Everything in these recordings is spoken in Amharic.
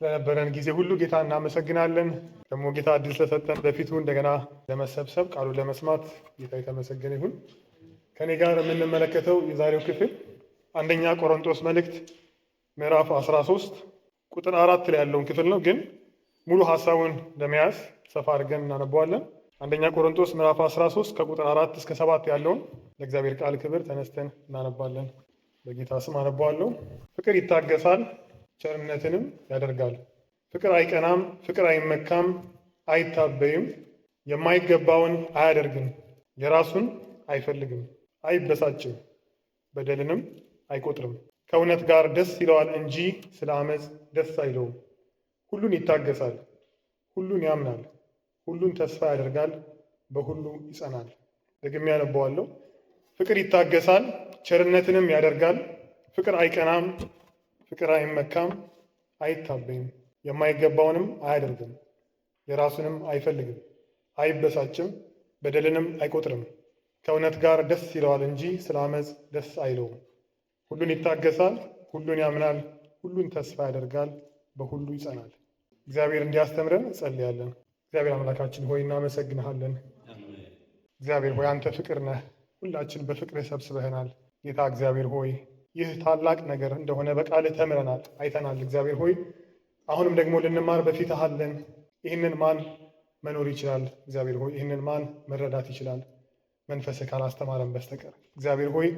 ስለነበረን ጊዜ ሁሉ ጌታ እናመሰግናለን። ደግሞ ጌታ እድል ስለሰጠን በፊቱ እንደገና ለመሰብሰብ ቃሉን ለመስማት ጌታ የተመሰገነ ይሁን። ከኔ ጋር የምንመለከተው የዛሬው ክፍል አንደኛ ቆሮንቶስ መልእክት ምዕራፍ 13 ቁጥር 4 ላይ ያለውን ክፍል ነው። ግን ሙሉ ሐሳቡን ለመያዝ ሰፋ አድርገን እናነበዋለን። አንደኛ ቆሮንቶስ ምዕራፍ 13 ከቁጥር 4 እስከ 7 ያለውን ለእግዚአብሔር ቃል ክብር ተነስተን እናነባለን። በጌታ ስም አነባዋለሁ። ፍቅር ይታገሳል፣ ቸርነትንም ያደርጋል። ፍቅር አይቀናም፣ ፍቅር አይመካም፣ አይታበይም፣ የማይገባውን አያደርግም፣ የራሱን አይፈልግም፣ አይበሳጭም፣ በደልንም አይቆጥርም። ከእውነት ጋር ደስ ይለዋል እንጂ ስለ ዓመፅ ደስ አይለውም። ሁሉን ይታገሳል፣ ሁሉን ያምናል፣ ሁሉን ተስፋ ያደርጋል፣ በሁሉ ይጸናል። ደግሜ ያነበዋለሁ። ፍቅር ይታገሳል፣ ቸርነትንም ያደርጋል። ፍቅር አይቀናም፣ ፍቅር አይመካም፣ አይታበይም፣ የማይገባውንም አያደርግም፣ የራሱንም አይፈልግም፣ አይበሳጭም፣ በደልንም አይቆጥርም። ከእውነት ጋር ደስ ይለዋል እንጂ ስለ ዓመፅ ደስ አይለውም። ሁሉን ይታገሳል፣ ሁሉን ያምናል፣ ሁሉን ተስፋ ያደርጋል፣ በሁሉ ይጸናል። እግዚአብሔር እንዲያስተምረን እንጸልያለን። እግዚአብሔር አምላካችን ሆይ እናመሰግንሃለን። እግዚአብሔር ሆይ አንተ ፍቅር ነህ። ሁላችን በፍቅርህ ሰብስበህናል። ጌታ እግዚአብሔር ሆይ ይህ ታላቅ ነገር እንደሆነ በቃልህ ተምረናል፣ አይተናል። እግዚአብሔር ሆይ አሁንም ደግሞ ልንማር በፊትህ አለን። ይህንን ማን መኖር ይችላል? እግዚአብሔር ሆይ ይህንን ማን መረዳት ይችላል? መንፈስህ ካላስተማረን በስተቀር። እግዚአብሔር ሆይ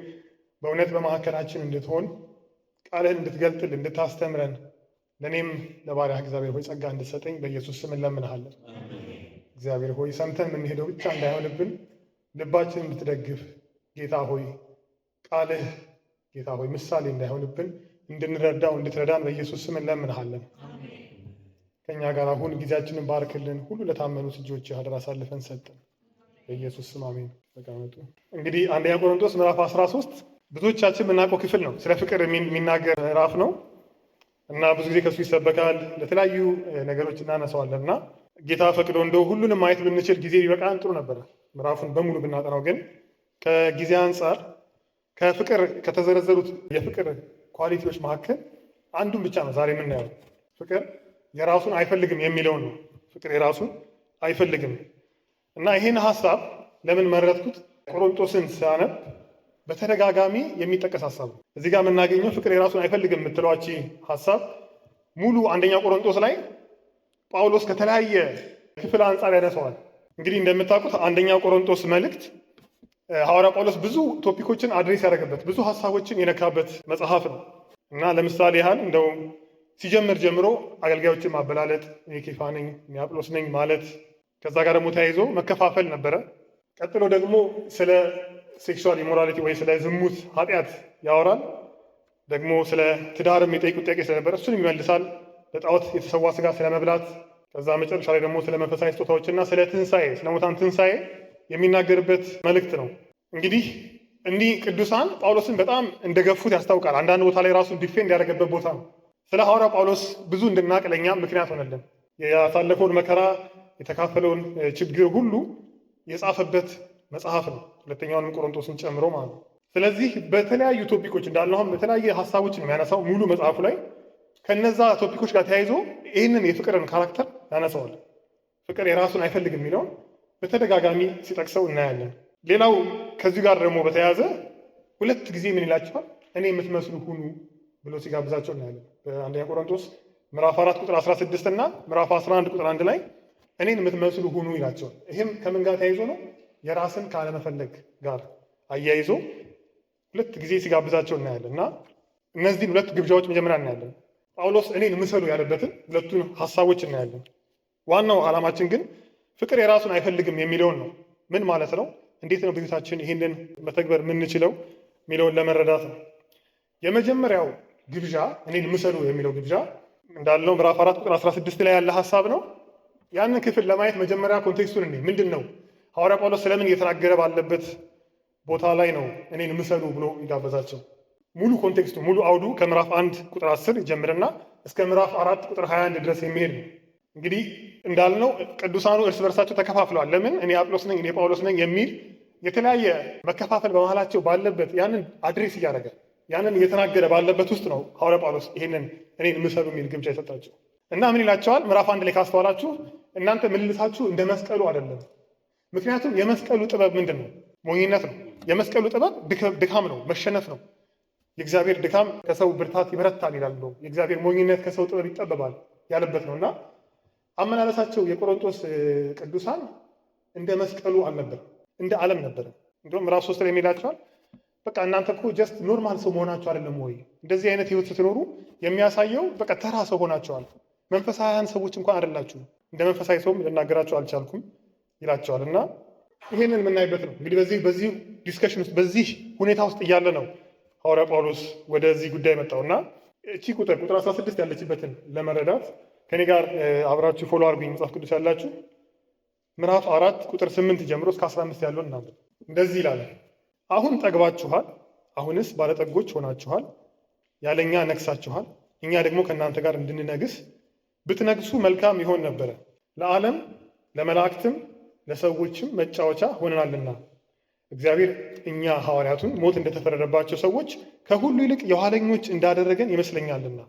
በእውነት በመካከላችን እንድትሆን ቃልህን እንድትገልጥል እንድታስተምረን ለእኔም ለባሪያህ እግዚአብሔር ሆይ ጸጋ እንድትሰጠኝ በኢየሱስ ስም እንለምንሃለን። እግዚአብሔር ሆይ ሰምተን የምንሄደው ብቻ እንዳይሆንብን ልባችን እንድትደግፍ ጌታ ሆይ ቃልህ ጌታ ሆይ ምሳሌ እንዳይሆንብን እንድንረዳው እንድትረዳን በኢየሱስ ስም እንለምንሃለን። ከእኛ ጋር አሁን ጊዜያችንን ባርክልን። ሁሉ ለታመኑት እጆችህ አደራ አሳልፈን ሰጥን። በኢየሱስ ስም አሜን። ተቀመጡ። እንግዲህ አንደኛ ቆሮንቶስ ምዕራፍ 13 ብዙዎቻችን የምናውቀው ክፍል ነው። ስለ ፍቅር የሚናገር ምዕራፍ ነው እና ብዙ ጊዜ ከሱ ይሰበካል። ለተለያዩ ነገሮች እናነሳዋለን እና ጌታ ፈቅዶ እንደው ሁሉንም ማየት ብንችል ጊዜ ቢበቃን ጥሩ ነበረ። ምዕራፉን በሙሉ ብናጠናው ግን ከጊዜ አንጻር ከፍቅር ከተዘረዘሩት የፍቅር ኳሊቲዎች መካከል አንዱን ብቻ ነው ዛሬ የምናየው። ፍቅር የራሱን አይፈልግም የሚለውን ነው። ፍቅር የራሱን አይፈልግም እና ይህን ሀሳብ ለምን መረጥኩት? ቆሮንቶስን ሳነብ በተደጋጋሚ የሚጠቀስ ሀሳብ ነው። እዚህ ጋር የምናገኘው ፍቅር የራሱን አይፈልግም የምትለዋች ሀሳብ ሙሉ አንደኛ ቆሮንቶስ ላይ ጳውሎስ ከተለያየ ክፍል አንጻር ያነሰዋል። እንግዲህ እንደምታውቁት አንደኛ ቆሮንቶስ መልእክት ሐዋርያ ጳውሎስ ብዙ ቶፒኮችን አድሬስ ያደረገበት ብዙ ሀሳቦችን የነካበት መጽሐፍ ነው እና ለምሳሌ ያህል እንደው ሲጀምር ጀምሮ አገልጋዮችን ማበላለጥ፣ እኔ ኬፋ ነኝ እኔ አጵሎስ ነኝ ማለት፣ ከዛ ጋር ደግሞ ተያይዞ መከፋፈል ነበረ። ቀጥሎ ደግሞ ስለ ሴክሹዋል ኢሞራሊቲ ወይ ስለ ዝሙት ኃጢአት ያወራል። ደግሞ ስለ ትዳር የሚጠይቁ ጥያቄ ስለነበረ እሱንም ይመልሳል። ለጣዖት የተሰዋ ስጋ ስለመብላት፣ ከዛ መጨረሻ ላይ ደግሞ ስለ መንፈሳዊ ስጦታዎችና ስለ ትንሣኤ ስለ ሙታን ትንሣኤ የሚናገርበት መልእክት ነው። እንግዲህ እንዲህ ቅዱሳን ጳውሎስን በጣም እንደገፉት ያስታውቃል። አንዳንድ ቦታ ላይ ራሱን ዲፌንድ ያደረገበት ቦታ ነው። ስለ ሐዋርያ ጳውሎስ ብዙ እንድናቅ ለእኛ ምክንያት ሆነልን። ያሳለፈውን መከራ የተካፈለውን ችግር ሁሉ የጻፈበት መጽሐፍ ነው፣ ሁለተኛውንም ቆሮንቶስን ጨምሮ ማለት ነው። ስለዚህ በተለያዩ ቶፒኮች እንዳልነው በተለያየ ሀሳቦች ነው የሚያነሳው ሙሉ መጽሐፉ ላይ። ከነዛ ቶፒኮች ጋር ተያይዞ ይህንን የፍቅርን ካራክተር ያነሳዋል። ፍቅር የራሱን አይፈልግም የሚለውን በተደጋጋሚ ሲጠቅሰው እናያለን። ሌላው ከዚሁ ጋር ደግሞ በተያያዘ ሁለት ጊዜ ምን ይላቸዋል? እኔ የምትመስሉ ሁኑ ብሎ ሲጋብዛቸው እናያለን። በአንደኛ ቆሮንቶስ ምዕራፍ 4 ቁጥር 16 እና ምዕራፍ 11 ቁጥር 1 ላይ እኔን የምትመስሉ ሁኑ ይላቸዋል። ይህም ከምን ጋር ተያይዞ ነው? የራስን ካለመፈለግ ጋር አያይዞ ሁለት ጊዜ ሲጋብዛቸው እናያለን እና እነዚህን ሁለት ግብዣዎች መጀመሪያ እናያለን። ጳውሎስ እኔን ምሰሉ ያለበትን ሁለቱን ሀሳቦች እናያለን። ዋናው ዓላማችን ግን ፍቅር የራሱን አይፈልግም የሚለውን ነው። ምን ማለት ነው? እንዴት ነው በሕይወታችን ይህንን መተግበር የምንችለው የሚለውን ለመረዳት ነው። የመጀመሪያው ግብዣ እኔን ምሰሉ የሚለው ግብዣ እንዳልነው ምዕራፍ 4 ቁጥር 16 ላይ ያለ ሀሳብ ነው። ያንን ክፍል ለማየት መጀመሪያ ኮንቴክስቱን ምንድን ነው ሐዋርያ ጳውሎስ ስለምን እየተናገረ ባለበት ቦታ ላይ ነው እኔን ምሰሉ ብሎ ይጋበዛቸው። ሙሉ ኮንቴክስቱ ሙሉ አውዱ ከምዕራፍ 1 ቁጥር 10 ይጀምርና እስከ ምዕራፍ 4 ቁጥር 21 ድረስ የሚሄድ ነው። እንግዲህ እንዳልነው ቅዱሳኑ እርስ በርሳቸው ተከፋፍለዋል። ለምን እኔ አጵሎስ ነኝ እኔ ጳውሎስ ነኝ የሚል የተለያየ መከፋፈል በመሃላቸው ባለበት ያንን አድሬስ እያደረገ ያንን እየተናገረ ባለበት ውስጥ ነው ሐዋርያ ጳውሎስ ይሄንን እኔን ምሰሉ የሚል ግብዣ የሰጣቸው። እና ምን ይላቸዋል? ምዕራፍ 1 ላይ ካስተዋላችሁ እናንተ ምልልሳችሁ እንደ መስቀሉ አይደለም። ምክንያቱም የመስቀሉ ጥበብ ምንድን ነው? ሞኝነት ነው። የመስቀሉ ጥበብ ድካም ነው፣ መሸነፍ ነው። የእግዚአብሔር ድካም ከሰው ብርታት ይበረታል ይላል። የእግዚአብሔር ሞኝነት ከሰው ጥበብ ይጠበባል ያለበት ነው። እና አመላለሳቸው የቆሮንቶስ ቅዱሳን እንደ መስቀሉ አልነበረም፣ እንደ ዓለም ነበረ። እንዲሁም ምዕራፍ 3 ላይ የሚላቸዋል በቃ እናንተ እኮ ጀስት ኖርማል ሰው መሆናችሁ አይደለም ወይ? እንደዚህ አይነት ህይወት ስትኖሩ የሚያሳየው በቃ ተራ ሰው ሆናችኋል። መንፈሳውያን ሰዎች እንኳን አይደላችሁ። እንደ መንፈሳዊ ሰውም ልናገራችሁ አልቻልኩም ይላቸዋል። እና ይሄንን የምናይበት ነው እንግዲህ በዚህ ዲስከሽን ውስጥ በዚህ ሁኔታ ውስጥ እያለ ነው ሐዋርያ ጳውሎስ ወደዚህ ጉዳይ መጣው። እና እቺ ቁጥር 16 ያለችበትን ለመረዳት ከኔ ጋር አብራችሁ ፎሎ አድርጉኝ። መጽሐፍ ቅዱስ ያላችሁ ምዕራፍ 4 ቁጥር 8 ጀምሮ እስከ 15 ያለውን እናንተ እንደዚህ ይላል። አሁን ጠግባችኋል፣ አሁንስ ባለጠጎች ሆናችኋል፣ ያለኛ ነግሳችኋል። እኛ ደግሞ ከእናንተ ጋር እንድንነግስ ብትነግሱ መልካም ይሆን ነበረ። ለዓለም ለመላእክትም ለሰዎችም መጫወቻ ሆነናልና እግዚአብሔር እኛ ሐዋርያቱን ሞት እንደተፈረደባቸው ሰዎች ከሁሉ ይልቅ የኋለኞች እንዳደረገን ይመስለኛልና።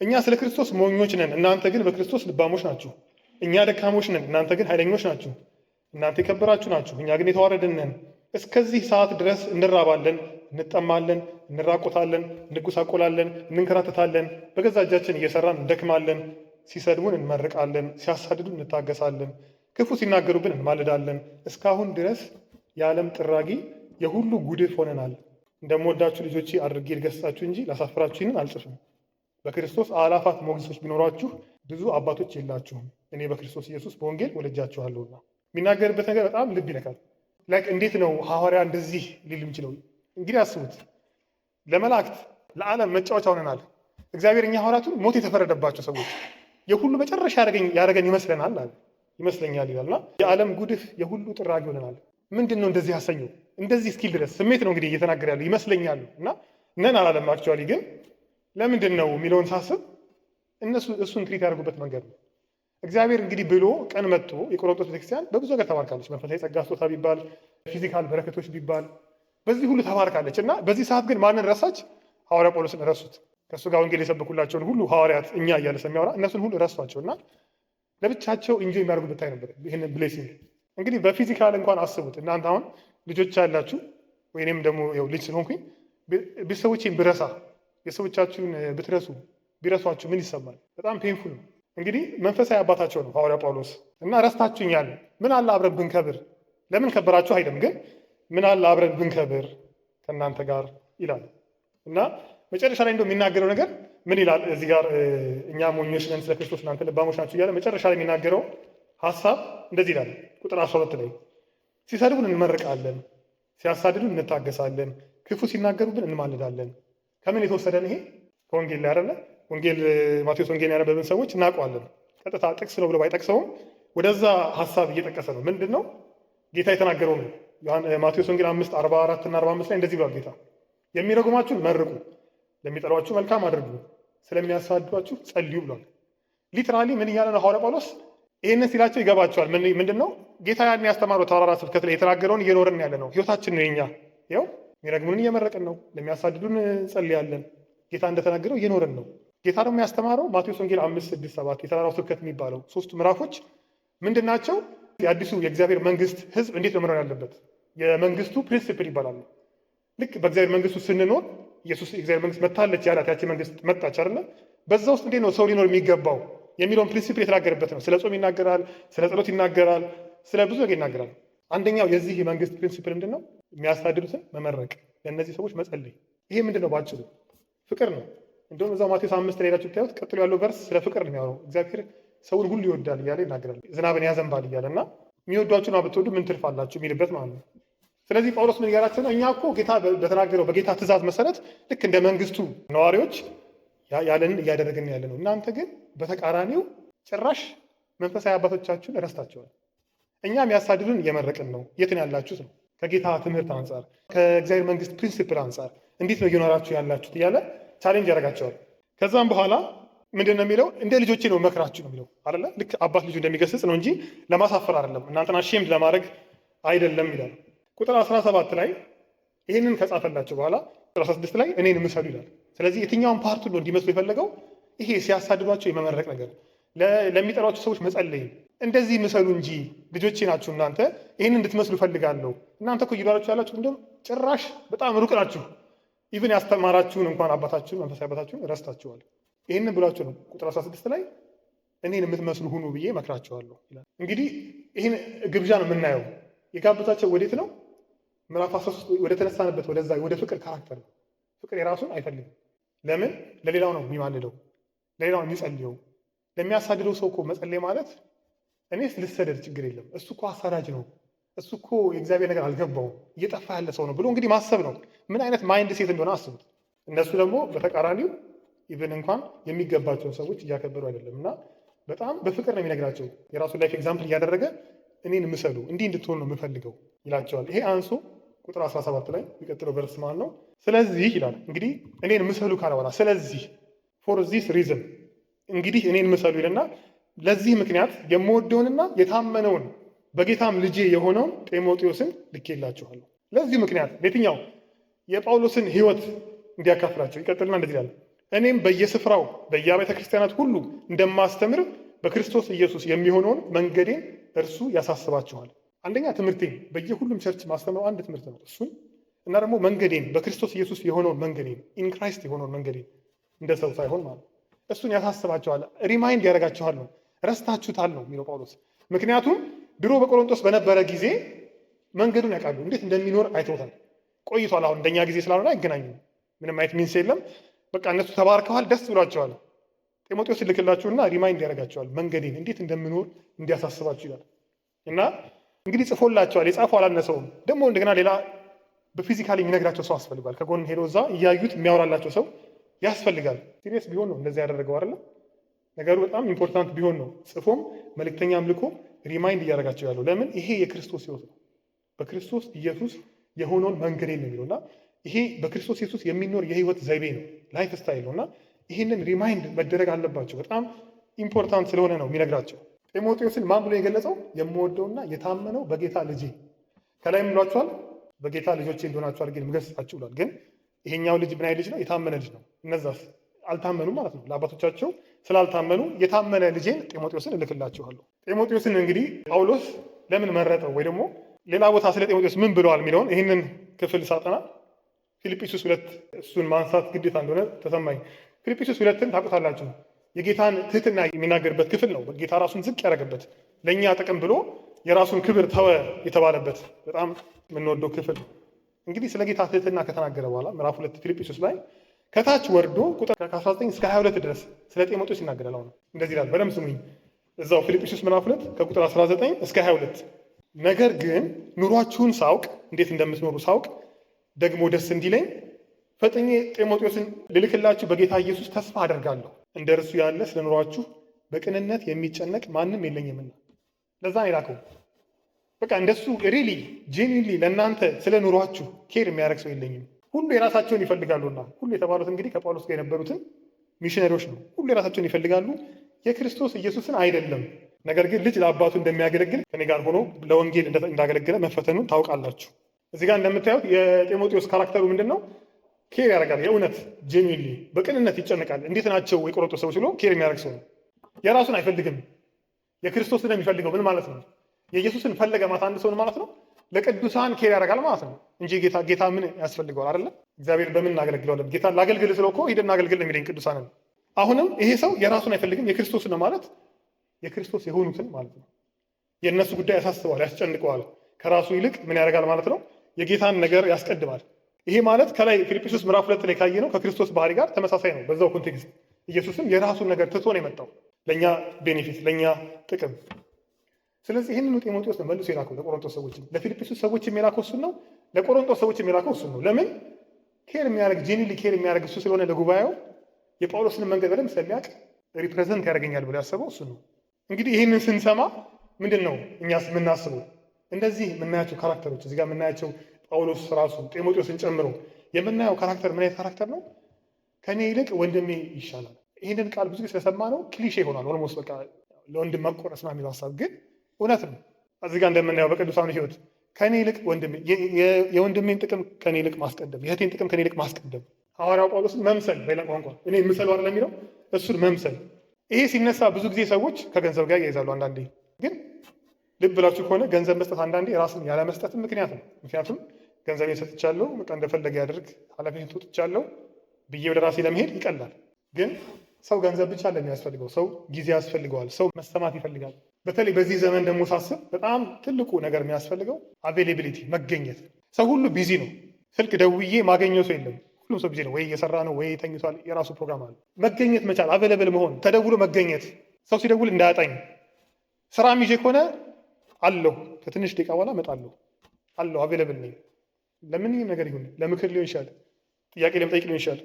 እኛ ስለ ክርስቶስ ሞኞች ነን፣ እናንተ ግን በክርስቶስ ልባሞች ናችሁ። እኛ ደካሞች ነን፣ እናንተ ግን ኃይለኞች ናችሁ። እናንተ የከበራችሁ ናችሁ፣ እኛ ግን የተዋረድን ነን። እስከዚህ ሰዓት ድረስ እንራባለን፣ እንጠማለን፣ እንራቆታለን፣ እንጎሳቆላለን፣ እንንከራተታለን፣ በገዛ እጃችን እየሰራን እንደክማለን። ሲሰድቡን እንመርቃለን፣ ሲያሳድዱን እንታገሳለን፣ ክፉ ሲናገሩብን እንማልዳለን። እስካሁን ድረስ የዓለም ጥራጊ የሁሉ ጉድፍ ሆነናል። እንደምወዳችሁ ልጆቼ አድርጌ ልገሥጻችሁ እንጂ ላሳፍራችሁ ይህንን አልጽፍም። በክርስቶስ አእላፋት ሞግዚቶች ቢኖሯችሁ ብዙ አባቶች የላችሁም፣ እኔ በክርስቶስ ኢየሱስ በወንጌል ወልጃችኋለሁና። የሚናገርበት ነገር በጣም ልብ ይነካል። እንዴት ነው ሐዋርያ እንደዚህ ሊል የሚችለው? እንግዲህ አስቡት፣ ለመላእክት ለዓለም መጫወቻ ሆነናል። እግዚአብሔር እኛ ሐዋርያቱን ሞት የተፈረደባቸው ሰዎች የሁሉ መጨረሻ ያደረገን ይመስለናል አለ ይመስለኛል ይላልና የዓለም ጉድፍ የሁሉ ጥራጊ ሆነናል። ምንድን ነው እንደዚህ ያሰኘው? እንደዚህ እስኪል ድረስ ስሜት ነው እንግዲህ እየተናገረ ያለው ይመስለኛል እና ነን አላለም። አክቹዋሊ ግን ለምንድን ነው የሚለውን ሳስብ እነሱ እሱን ትሪት ያደርጉበት መንገድ ነው። እግዚአብሔር እንግዲህ ብሎ ቀን መጥቶ የቆሮንቶስ ቤተክርስቲያን በብዙ ነገር ተባርካለች። መንፈሳዊ ጸጋ ስጦታ ቢባል፣ ፊዚካል በረከቶች ቢባል በዚህ ሁሉ ተባርካለች። እና በዚህ ሰዓት ግን ማንን ረሳች? ሐዋርያ ጳውሎስን ረሱት። ከእሱ ጋር ወንጌል የሰበኩላቸውን ሁሉ ሐዋርያት እኛ እያለ ስለሚያወራ እነሱን ሁሉ ረሷቸው እና ለብቻቸው ኢንጆይ የሚያደርጉበት ነበር ይህንን ብሌሲንግ። እንግዲህ በፊዚካል እንኳን አስቡት እናንተ አሁን ልጆች ያላችሁ ወይም ደግሞ ልጅ ስለሆንኩኝ ቤተሰቦቼን ብረሳ ቤተሰቦቻችሁን ብትረሱ ቢረሷችሁ ምን ይሰማል? በጣም ፔንፉል ነው። እንግዲህ መንፈሳዊ አባታቸው ነው ሐዋርያ ጳውሎስ እና ረስታችሁኛል፣ ምን አለ አብረን ብንከብር። ለምን ከበራችሁ አይደለም ግን ምን አለ አብረን ብንከብር ከእናንተ ጋር ይላል። እና መጨረሻ ላይ እንደው የሚናገረው ነገር ምን ይላል? እዚህ ጋር እኛ ሞኞች ነን ስለ ክርስቶስ እናንተ ልባሞች ናችሁ እያለ መጨረሻ ላይ የሚናገረው ሀሳብ እንደዚህ ይላል። ቁጥር 12 ላይ ሲሰድቡን እንመርቃለን፣ ሲያሳድዱን እንታገሳለን፣ ክፉ ሲናገሩብን እንማልዳለን። ከምን የተወሰደን? ይሄ ከወንጌል ላይ አይደለ? ወንጌል ማቴዎስ ወንጌል ያነበብን ሰዎች እናውቀዋለን። ቀጥታ ጥቅስ ነው ብሎ ባይጠቅሰውም ወደዛ ሀሳብ እየጠቀሰ ነው። ምንድን ነው ጌታ የተናገረው ነው። ማቴዎስ ወንጌል 5:44 እና 45 ላይ እንደዚህ ብሏል ጌታ፣ የሚረጉማችሁን መርቁ፣ ለሚጠሏችሁ መልካም አድርጉ፣ ስለሚያሳድዷችሁ ጸልዩ ብሏል። ሊትራሊ ምን እያለ ነው ሐዋርያ ጳውሎስ? ይህንን ሲላቸው ይገባቸዋል። ምንድን ነው ጌታ ያን ያስተማረው ተራራ ስብከት ላይ የተናገረውን እየኖርን ያለ ነው። ህይወታችን ነው የኛ። ያው የሚረግሙንን እየመረቅን ነው፣ ለሚያሳድዱን እንጸልያለን። ጌታ እንደተናገረው እየኖርን ነው። ጌታ ደግሞ ያስተማረው ማቴዎስ ወንጌል 5:6-7 የተራራው ስብከት የሚባለው 3 ምዕራፎች ምንድን ናቸው? የአዲሱ የእግዚአብሔር መንግስት ህዝብ እንዴት ነው መኖር ያለበት? የመንግስቱ ፕሪንሲፕል ይባላሉ። ልክ በእግዚአብሔር መንግስቱ ስንኖር ኢየሱስ የእግዚአብሔር መንግስት መታለች ያላት ያቺ መንግስት መጣች አይደለ? በዛ ውስጥ እንዴት ነው ሰው ሊኖር የሚገባው የሚለውን ፕሪንሲፕል የተናገረበት ነው። ስለ ጾም ይናገራል፣ ስለ ጸሎት ይናገራል፣ ስለ ብዙ ነገር ይናገራል። አንደኛው የዚህ የመንግስት ፕሪንሲፕል ምንድን ነው? የሚያሳድዱትን መመረቅ፣ ለእነዚህ ሰዎች መጸለይ። ይሄ ምንድን ነው? ባጭሩ ፍቅር ነው። እንደውም እዛው ማቴዎስ 5 ላይ ሄዳችሁ ብታዩት ቀጥሎ ያለው ቨርስ ስለ ፍቅር ነው የሚያወራው። እግዚአብሔር ሰውን ሁሉ ይወዳል እያለ ይናገራል። ዝናብን ያዘንባል እያለ እና የሚወዷችሁን ብትወዱ ምን ትርፍ አላችሁ የሚልበት ማለት ነው። ስለዚህ ጳውሎስ ምን እያላቸው ነው? እኛ እኮ ጌታ በተናገረው በጌታ ትእዛዝ መሰረት ልክ እንደ መንግስቱ ነዋሪዎች ያለንን እያደረግን ያለ ነው። እናንተ ግን በተቃራኒው ጭራሽ መንፈሳዊ አባቶቻችሁን ረስታችኋል። እኛ የሚያሳድዱን እየመረቅን ነው። የት ነው ያላችሁት ነው? ከጌታ ትምህርት አንጻር ከእግዚአብሔር መንግስት ፕሪንሲፕል አንጻር እንዴት ነው እየኖራችሁ ያላችሁት እያለ ቻሌንጅ ያደርጋቸዋል። ከዛም በኋላ ምንድን ነው የሚለው? እንደ ልጆቼ ነው መክራችሁ ነው የሚለው አይደለ? ልክ አባት ልጁ እንደሚገስጽ ነው እንጂ ለማሳፈር አይደለም፣ እናንተን አሼምድ ለማድረግ አይደለም ይላል። ቁጥር 17 ላይ ይህንን ከጻፈላቸው በኋላ ቁጥር 16 ላይ እኔን ምሰሉ ይላል። ስለዚህ የትኛውን ፓርቱ ነው እንዲመስሉ የፈለገው? ይሄ ሲያሳድዷቸው የመመረቅ ነገር፣ ለሚጠሯቸው ሰዎች መጸለይ፣ እንደዚህ ምሰሉ እንጂ ልጆቼ ናችሁ እናንተ ይህን እንድትመስሉ እፈልጋለሁ። እናንተ እኮ እየሏችሁ ያላችሁ እንደውም ጭራሽ በጣም ሩቅ ናችሁ። ኢቭን ያስተማራችሁን እንኳን አባታችሁን መንፈሳዊ አባታችሁን ረስታችኋል። ይህንን ብሏችሁ ነው ቁጥር 16 ላይ እኔን የምትመስሉ ሁኑ ብዬ መክራችኋለሁ ይላል። እንግዲህ ይህን ግብዣ ነው የምናየው። የጋበዛቸው ወዴት ነው? ምዕራፍ 13 ወደ ተነሳንበት ወደዛ ወደ ፍቅር ካራክተር ነው። ፍቅር የራሱን አይፈልግም። ለምን? ለሌላው ነው የሚማልደው፣ ለሌላው ነው የሚጸልየው። ለሚያሳድደው ሰው እኮ መጸለይ ማለት እኔስ ልሰደድ ችግር የለም እሱ እኮ አሳዳጅ ነው፣ እሱ እኮ የእግዚአብሔር ነገር አልገባውም፣ እየጠፋ ያለ ሰው ነው ብሎ እንግዲህ ማሰብ ነው። ምን አይነት ማይንድ ሴት እንደሆነ አስቡት። እነሱ ደግሞ በተቃራኒው ኢቭን እንኳን የሚገባቸውን ሰዎች እያከበሩ አይደለም እና በጣም በፍቅር ነው የሚነግራቸው። የራሱን ላይፍ ኤግዛምፕል እያደረገ እኔን ምሰሉ እንዲህ እንድትሆን ነው የምፈልገው ይላቸዋል። ይሄ አንሶ ቁጥር 17 ላይ የሚቀጥለው ቨርስ ማለት ነው። ስለዚህ ይላል እንግዲህ እኔን ምሰሉ ካለ በኋላ ስለዚህ ፎር ዚስ ሪዝን እንግዲህ እኔን ምሰሉ ይልና ለዚህ ምክንያት የምወደውንና የታመነውን በጌታም ልጄ የሆነውን ጢሞቴዎስን ልኬላችኋለሁ። ለዚህ ምክንያት የትኛው? የጳውሎስን ሕይወት እንዲያካፍላቸው ይቀጥልና እንደዚህ ይላል። እኔም በየስፍራው በየአብያተ ክርስቲያናት ሁሉ እንደማስተምር በክርስቶስ ኢየሱስ የሚሆነውን መንገዴን እርሱ ያሳስባችኋል። አንደኛ ትምህርቴን በየሁሉም ቸርች ማስተምረው አንድ ትምህርት ነው እሱን እና ደግሞ መንገዴን በክርስቶስ ኢየሱስ የሆነውን መንገዴን ኢን ክራይስት የሆነውን መንገዴን እንደ ሰው ሳይሆን ማለት እሱን ያሳስባችኋል፣ ሪማይንድ ያደርጋችኋል ነው። ረስታችሁታል ነው የሚለው ጳውሎስ። ምክንያቱም ድሮ በቆሮንቶስ በነበረ ጊዜ መንገዱን ያውቃሉ፣ እንዴት እንደሚኖር አይተውታል፣ ቆይቷል። አሁን እንደኛ ጊዜ ስላልሆነ አይገናኙም፣ ምንም አይነት ሚንስ የለም። በቃ እነሱ ተባርከዋል፣ ደስ ብሏቸዋል። ጢሞቴዎስ ልክላችሁና ሪማይንድ ያደርጋቸዋል መንገዴን እንዴት እንደምኖር እንዲያሳስባችሁ ይላል። እና እንግዲህ ጽፎላቸዋል። የጻፈው አላነሰውም። ደግሞ እንደገና ሌላ በፊዚካሊ የሚነግራቸው ሰው ያስፈልጋል። ከጎን ሄዶ እዛ እያዩት የሚያወራላቸው ሰው ያስፈልጋል። ሲሪየስ ቢሆን ነው እንደዚህ ያደረገው አይደለም። ነገሩ በጣም ኢምፖርታንት ቢሆን ነው ጽፎም መልእክተኛም ልኮ ሪማይንድ እያደረጋቸው ያለው። ለምን? ይሄ የክርስቶስ ሕይወት ነው። በክርስቶስ ኢየሱስ የሆነውን መንገዴን ነው የሚለው እና ይሄ በክርስቶስ ኢየሱስ የሚኖር የህይወት ዘይቤ ነው፣ ላይፍ ስታይል ነው እና ይህንን ሪማይንድ መደረግ አለባቸው። በጣም ኢምፖርታንት ስለሆነ ነው የሚነግራቸው። ጢሞቴዎስን ማን ብሎ የገለጸው? የምወደውና የታመነው በጌታ ልጄ። ከላይም ብሏቸዋል በጌታ ልጆቼ እንደሆናችሁ አድርጌ የምገሥጻችሁ ብሏል። ግን ይሄኛው ልጅ ምን አይነት ልጅ ነው? የታመነ ልጅ ነው። እነዛስ አልታመኑ ማለት ነው። ለአባቶቻቸው ስላልታመኑ የታመነ ልጄን ጢሞቴዎስን እልክላችኋለሁ። ጢሞቴዎስን እንግዲህ ጳውሎስ ለምን መረጠው ወይ ደግሞ ሌላ ቦታ ስለ ጢሞቴዎስ ምን ብለዋል የሚለውን ይህንን ክፍል ሳጠና ፊልጵስዩስ 2 እሱን ማንሳት ግዴታ እንደሆነ ተሰማኝ። ፊልጵስዩስ 2ን ታውቁታላችሁ። የጌታን ትህትና የሚናገርበት ክፍል ነው። ጌታ ራሱን ዝቅ ያደረገበት ለእኛ ጥቅም ብሎ የራሱን ክብር ተወ የተባለበት በጣም የምንወደው ክፍል። እንግዲህ ስለ ጌታ ትህትና ከተናገረ በኋላ ምዕራፍ 2 ፊልጵስዩስ ላይ ከታች ወርዶ ቁጥር ከ19 እስከ 22 ድረስ ስለ ጢሞቴዎስ ይናገራል። አሁን እንደዚህ ይላል፣ በደምብ ስሙኝ። እዛው ፊልጵስዩስ ምዕራፍ 2 ከቁጥር 19 እስከ 22 ነገር ግን ኑሯችሁን ሳውቅ እንዴት እንደምትኖሩ ሳውቅ ደግሞ ደስ እንዲለኝ ፈጥኜ ጢሞቴዎስን ልልክላችሁ በጌታ ኢየሱስ ተስፋ አደርጋለሁ። እንደ እርሱ ያለ ስለ ኑሯችሁ በቅንነት የሚጨነቅ ማንም የለኝምና። ለዛ ነው የላከው። በቃ እንደሱ ሪሊ ጄኒንሊ ለእናንተ ስለ ኑሯችሁ ኬር የሚያደርግ ሰው የለኝም። ሁሉ የራሳቸውን ይፈልጋሉና፣ ሁሉ የተባሉት እንግዲህ ከጳውሎስ ጋር የነበሩትን ሚሽነሪዎች ነው። ሁሉ የራሳቸውን ይፈልጋሉ፣ የክርስቶስ ኢየሱስን አይደለም። ነገር ግን ልጅ ለአባቱ እንደሚያገለግል ከኔ ጋር ሆኖ ለወንጌል እንዳገለገለ መፈተኑን ታውቃላችሁ። እዚህ ጋር እንደምታዩት የጢሞቴዎስ ካራክተሩ ምንድን ነው? ኬር ያደርጋል። የእውነት ጄኒንሊ በቅንነት ይጨነቃል። እንዴት ናቸው የቆሮንቶስ ሰዎች ብሎ ኬር የሚያደርግ ሰው ነው። የራሱን አይፈልግም፣ የክርስቶስን ነው የሚፈልገው። ምን ማለት ነው? የኢየሱስን ፈለገ ማለት አንድ ሰውን ማለት ነው ለቅዱሳን ኬር ያደርጋል ማለት ነው እንጂ ጌታ ምን ያስፈልገዋል? አይደለ? እግዚአብሔር በምን እናገለግለዋለን? ጌታ ላገልግል ስለው እኮ ሂደን እናገልግል ነው የሚለኝ ቅዱሳንን። አሁንም ይሄ ሰው የራሱን አይፈልግም፣ የክርስቶስን ነው ማለት የክርስቶስ የሆኑትን ማለት ነው። የእነሱ ጉዳይ ያሳስበዋል፣ ያስጨንቀዋል። ከራሱ ይልቅ ምን ያደርጋል ማለት ነው? የጌታን ነገር ያስቀድማል። ይሄ ማለት ከላይ ፊልጵስዩስ ምዕራፍ 2 ላይ ካየ ነው ከክርስቶስ ባህሪ ጋር ተመሳሳይ ነው። በዛው ኮንቴክስት ኢየሱስም የራሱን ነገር ትቶ ነው የመጣው ለእኛ ቤኔፊት፣ ለእኛ ጥቅም። ስለዚህ ይህንኑ ጢሞቴዎስ ነው መልሶ የላከው ለቆሮንቶስ ሰዎች። ለፊልጵስዩስ ሰዎች የሚላከው እሱን ነው፣ ለቆሮንቶስ ሰዎች የሚላከው እሱን ነው። ለምን? ኬር የሚያደርግ ጄኒንሊ ኬር የሚያደርግ እሱ ስለሆነ ለጉባኤው የጳውሎስን መንገድ በደንብ ስለሚያውቅ ሪፕሬዘንት ያደርገኛል ብሎ ያሰበው እሱ ነው። እንግዲህ ይህንን ስንሰማ ምንድን ነው እኛስ የምናስበው? እንደዚህ የምናያቸው ካራክተሮች እዚህ ጋር የምናያቸው ጳውሎስ ራሱ ጢሞቴዎስን ጨምሮ የምናየው ካራክተር ምን አይነት ካራክተር ነው? ከኔ ይልቅ ወንድሜ ይሻላል። ይህንን ቃል ብዙ ጊዜ ስለሰማ ነው ክሊሼ ይሆናል። ኦልሞስት በቃ ለወንድም መቆረስ ነው የሚለው ሀሳብ ግን እውነት ነው። እዚህ ጋር እንደምናየው በቅዱሳኑ ሕይወት ከኔ ይልቅ ወንድሜ፣ የወንድሜን ጥቅም ከኔ ይልቅ ማስቀደም፣ የእህቴን ጥቅም ከኔ ይልቅ ማስቀደም። ሐዋርያው ጳውሎስን መምሰል፣ በሌላ ቋንቋ እኔ የምሰለው አይደለም የሚለው እሱን መምሰል። ይሄ ሲነሳ ብዙ ጊዜ ሰዎች ከገንዘብ ጋር ያይዛሉ። አንዳንዴ ግን ልብ ብላችሁ ከሆነ ገንዘብ መስጠት አንዳንዴ ራስን ያለመስጠትም ምክንያት ነው። ምክንያቱም ገንዘብ ሰጥቻለሁ፣ በቃ እንደፈለገ ያደርግ፣ ኃላፊነት ወጥቻለሁ ብዬ ወደ ራሴ ለመሄድ ይቀላል። ግን ሰው ገንዘብ ብቻ ለሚያስፈልገው ሰው ጊዜ ያስፈልገዋል። ሰው መሰማት ይፈልጋል። በተለይ በዚህ ዘመን ደግሞ ሳስብ በጣም ትልቁ ነገር የሚያስፈልገው አቬሌቢሊቲ፣ መገኘት። ሰው ሁሉ ቢዚ ነው። ስልክ ደውዬ ማገኘው ሰው የለም። ሁሉም ሰው ቢዚ ነው። ወይ እየሰራ ነው፣ ወይ ተኝቷል። የራሱ ፕሮግራም አለ። መገኘት መቻል፣ አቬለብል መሆን፣ ተደውሎ መገኘት። ሰው ሲደውል እንዳያጣኝ። ስራም ይዤ ከሆነ አለሁ፣ ከትንሽ ደቂቃ በኋላ እመጣለሁ፣ አለሁ፣ አቬለብል ነኝ። ለምን ነገር ይሁን፣ ለምክር ሊሆን ይችላል፣ ጥያቄ ለመጠየቅ ሊሆን ይችላል፣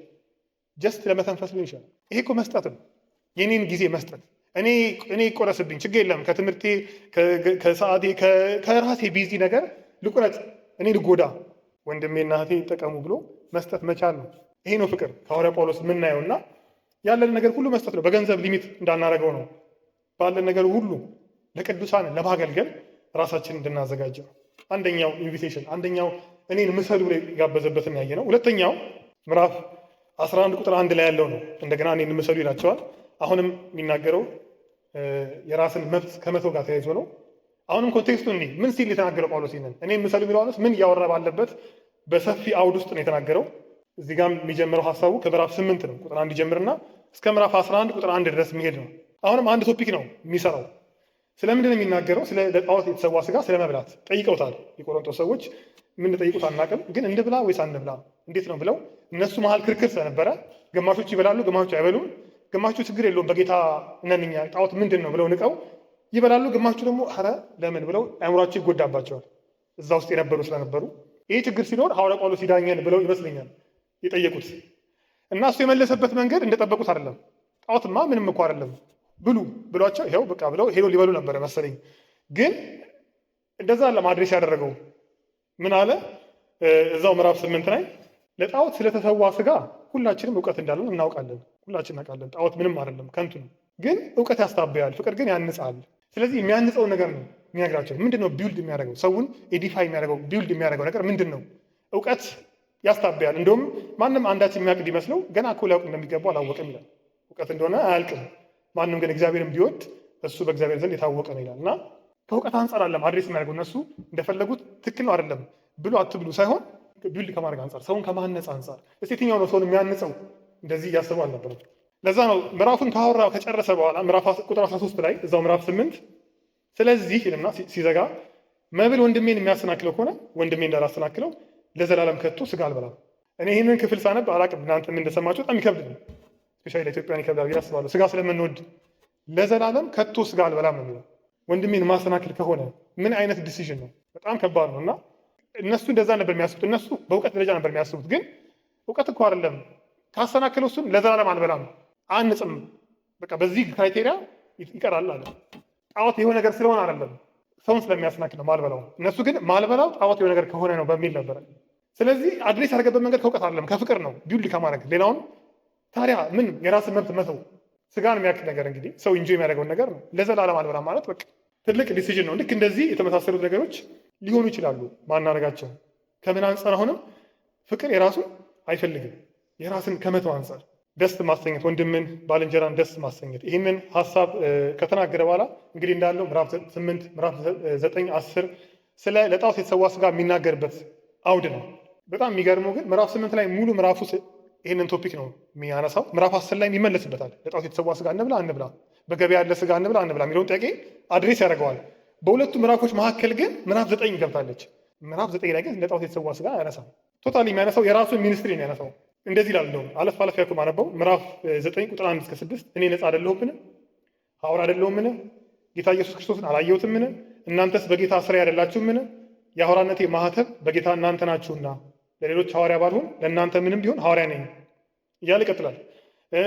ጀስት ለመተንፈስ ሊሆን ይችላል። ይሄ እኮ መስጠት ነው። የኔን ጊዜ መስጠት። እኔ ይቆረስብኝ ችግር የለም። ከትምህርቴ ከሰዓቴ ከራሴ ቢዚ ነገር ልቁረጥ፣ እኔ ልጎዳ፣ ወንድሜና እህቴ ይጠቀሙ ብሎ መስጠት መቻል ነው። ይሄ ነው ፍቅር ከሐዋርያ ጳውሎስ የምናየው። እና ያለን ነገር ሁሉ መስጠት ነው። በገንዘብ ሊሚት እንዳናረገው ነው። ባለን ነገር ሁሉ ለቅዱሳን ለማገልገል ራሳችንን እንድናዘጋጅ ነው። አንደኛው ኢንቪቴሽን፣ አንደኛው እኔን ምሰሉ ላይ የጋበዘበትን ያየ ነው። ሁለተኛው ምዕራፍ 11 ቁጥር 1 ላይ ያለው ነው። እንደገና እኔን ምሰሉ ይላቸዋል። አሁንም የሚናገረው የራስን መብት ከመተው ጋር ተያይዞ ነው። አሁንም ኮንቴክስቱ ምን ሲል የተናገረው ጳውሎስ ይህንን እኔን ምሰሉ የሚለው ምን እያወራ ባለበት በሰፊ አውድ ውስጥ ነው የተናገረው። እዚህ ጋር የሚጀምረው ሀሳቡ ከምዕራፍ 8 ነው ቁጥር 1 ይጀምርና እስከ ምዕራፍ 11 ቁጥር 1 ድረስ የሚሄድ ነው። አሁንም አንድ ቶፒክ ነው የሚሰራው። ስለምንድን ነው የሚናገረው? ስለ ለጣዖት የተሰዋ ስጋ ስለ መብላት ጠይቀውታል። የቆሮንቶስ ሰዎች ምን ጠይቁት አናውቅም፣ ግን እንብላ ወይስ አንብላ እንዴት ነው ብለው እነሱ መሀል ክርክር ስለነበረ ግማሾች ይበላሉ፣ ግማሾች አይበሉም። ግማሾች ችግር የለውም በጌታ ነን እኛ ጣዖት ምንድን ነው ብለው ንቀው ይበላሉ። ግማሾች ደግሞ ኧረ ለምን ብለው አእምሯቸው ይጎዳባቸዋል፣ እዛ ውስጥ የነበሩ ስለነበሩ። ይሄ ችግር ሲኖር ሐዋርያ ጳውሎስ ይዳኘን ብለው ይመስለኛል የጠየቁት እና እሱ የመለሰበት መንገድ እንደጠበቁት አይደለም። ጣዖትማ ምንም እኮ አይደለም ብሉ ብሏቸው ይኸው በቃ ብለው ሄዶ ሊበሉ ነበረ መሰለኝ። ግን እንደዛ ለማድረስ ያደረገው ምን አለ? እዛው ምዕራፍ 8 ላይ ለጣዖት ስለተሰዋ ስጋ ሁላችንም እውቀት እንዳለን እናውቃለን። ሁላችን እናውቃለን። ጣዖት ምንም አይደለም፣ ከንቱ ነው። ግን እውቀት ያስታበያል፣ ፍቅር ግን ያንጻል። ስለዚህ የሚያንጸው ነገር ነው የሚነግራቸው። ምንድን ነው ቢውልድ የሚያደርገው ሰውን ኤዲፋይ የሚያደርገው ቢውልድ የሚያደርገው ነገር ምንድን ነው? እውቀት ያስታበያል። እንደውም ማንም አንዳችን የሚያውቅ ቢመስለው ገና እኮ ሊያውቅ እንደሚገባው አላወቅም ይላል። እውቀት እንደሆነ አያልቅም። ማንም ግን እግዚአብሔርን ቢወድ እሱ በእግዚአብሔር ዘንድ የታወቀ ነው ይላል። እና ከእውቀት አንጻር አለም አድሬስ የሚያደርገው እነሱ እንደፈለጉት ትክክል ነው አይደለም ብሎ አትብሉ ሳይሆን ቢውልድ ከማድረግ አንጻር፣ ሰውን ከማነጽ አንጻር። እስቲ የትኛው ነው ሰውን የሚያንጸው? እንደዚህ እያስቡ አልነበረም። ለዛ ነው ምዕራፉን ካወራ ከጨረሰ በኋላ ምዕራፍ ቁጥር 13 ላይ እዛው ምዕራፍ 8 ስለዚህ ይልና ሲዘጋ መብል ወንድሜን የሚያሰናክለው ከሆነ ወንድሜ እንዳላሰናክለው ለዘላለም ከቶ ስጋ አልበላም። እኔ ይህንን ክፍል ሳነብ አላቅም እናንተም እንደሰማችሁ በጣም ይከብድ ነው። ስፔሻሊ ለኢትዮጵያን ይከብዳል ብዬ አስባለሁ። ስጋ ስለምንወድ ለዘላለም ከቶ ስጋ አልበላም ነው የሚለው። ወንድሜን ማሰናክል ከሆነ ምን አይነት ዲሲዥን ነው? በጣም ከባድ ነው። እና እነሱ እንደዛ ነበር የሚያስቡት። እነሱ በእውቀት ደረጃ ነበር የሚያስቡት። ግን እውቀት እኮ አይደለም። ካሰናክለው እሱን ለዘላለም አልበላም፣ አንጽም፣ በቃ በዚህ ክራይቴሪያ ይቀራል አለ። ጣዖት የሆነ ነገር ስለሆነ አይደለም፣ ሰውን ስለሚያሰናክል ነው ማልበላው። እነሱ ግን ማልበላው ጣዖት የሆነ ነገር ከሆነ ነው በሚል ነበረ። ስለዚህ አድሬስ ያደረገበት መንገድ ከእውቀት አይደለም፣ ከፍቅር ነው ቢውልድ ከማድረግ ሌላውን። ታዲያ ምን የራስን መብት መተው ስጋን የሚያክል ነገር እንግዲህ ሰው ኢንጆይ የሚያደርገውን ነገር ነው ለዘላለም አልበላም ማለት በቃ ትልቅ ዲሲዥን ነው። ልክ እንደዚህ የተመሳሰሉት ነገሮች ሊሆኑ ይችላሉ ማናረጋቸው። ከምን አንጻር? አሁንም ፍቅር የራሱን አይፈልግም፣ የራስን ከመተው አንጻር ደስ ማሰኘት፣ ወንድምን ባልንጀራን ደስ ማሰኘት። ይህንን ሀሳብ ከተናገረ በኋላ እንግዲህ እንዳለው ምዕራፍ 8 ምዕራፍ 9 10 ስለ ለጣዖት የተሰዋ ስጋ የሚናገርበት አውድ ነው። በጣም የሚገርመው ግን ምዕራፍ 8 ላይ ሙሉ ምዕራፉ ይህንን ቶፒክ ነው የሚያነሳው። ምዕራፍ 10 ላይ ይመለስበታል። ለጣዖት የተሰዋ ስጋ እንብላ አንብላ፣ በገበያ ያለ ስጋ እንብላ አንብላ የሚለውን ጥያቄ አድሬስ ያደርገዋል። በሁለቱ ምዕራፎች መካከል ግን ምዕራፍ 9 ገብታለች። ምዕራፍ 9 ላይ ግን ለጣዖት የተሰዋ ስጋ አያነሳም። ቶታሊ የሚያነሳው የራሱን ሚኒስትሪ ነው ያነሳው። እንደዚህ ላለው አለፍ አለፍ ያልኩ ማነበው ምዕራፍ 9 ቁጥር 1 እስከ 6 እኔ ነፃ አይደለሁምን? ሐዋርያ አይደለሁምን? ጌታ ኢየሱስ ክርስቶስን አላየሁትምን? እናንተስ በጌታ ስራ አይደላችሁምን? የሐዋርያነቴ ማህተብ በጌታ እናንተ ናችሁና ለሌሎች ሐዋርያ ባልሆን ለእናንተ ምንም ቢሆን ሐዋርያ ነኝ እያለ ይቀጥላል።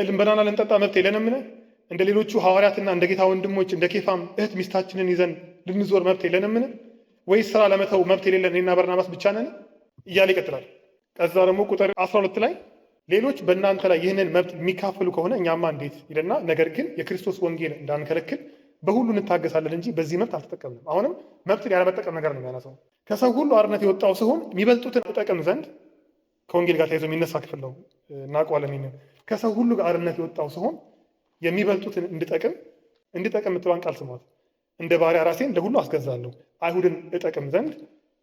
ልንበላና ልንጠጣ መብት የለንምን? እንደ ሌሎቹ ሐዋርያትና እንደ ጌታ ወንድሞች እንደ ኬፋም እህት ሚስታችንን ይዘን ልንዞር መብት የለንምን? ወይስ ስራ ለመተው መብት የሌለን እኔና በርናባስ ብቻ ነን እያለ ይቀጥላል። ከዛ ደግሞ ቁጥር 12 ላይ ሌሎች በእናንተ ላይ ይህንን መብት የሚካፈሉ ከሆነ እኛማ እንዴት ይልና፣ ነገር ግን የክርስቶስ ወንጌል እንዳንከለክል በሁሉ እንታገሳለን እንጂ በዚህ መብት አልተጠቀምንም። አሁንም መብትን ያለመጠቀም ነገር ነው የሚያነሳው። ከሰው ሁሉ አርነት የወጣው ሲሆን የሚበልጡትን እጠቀም ዘንድ ከወንጌል ጋር ተያይዞ የሚነሳ ክፍል ነው እናውቀዋለን። ይህንን ከሰው ሁሉ ጋር አርነት የወጣው ሲሆን የሚበልጡትን እንድጠቅም የምትለዋን ቃል ስሟት። እንደ ባሪያ ራሴን ለሁሉ አስገዛለሁ፣ አይሁድን እጠቅም ዘንድ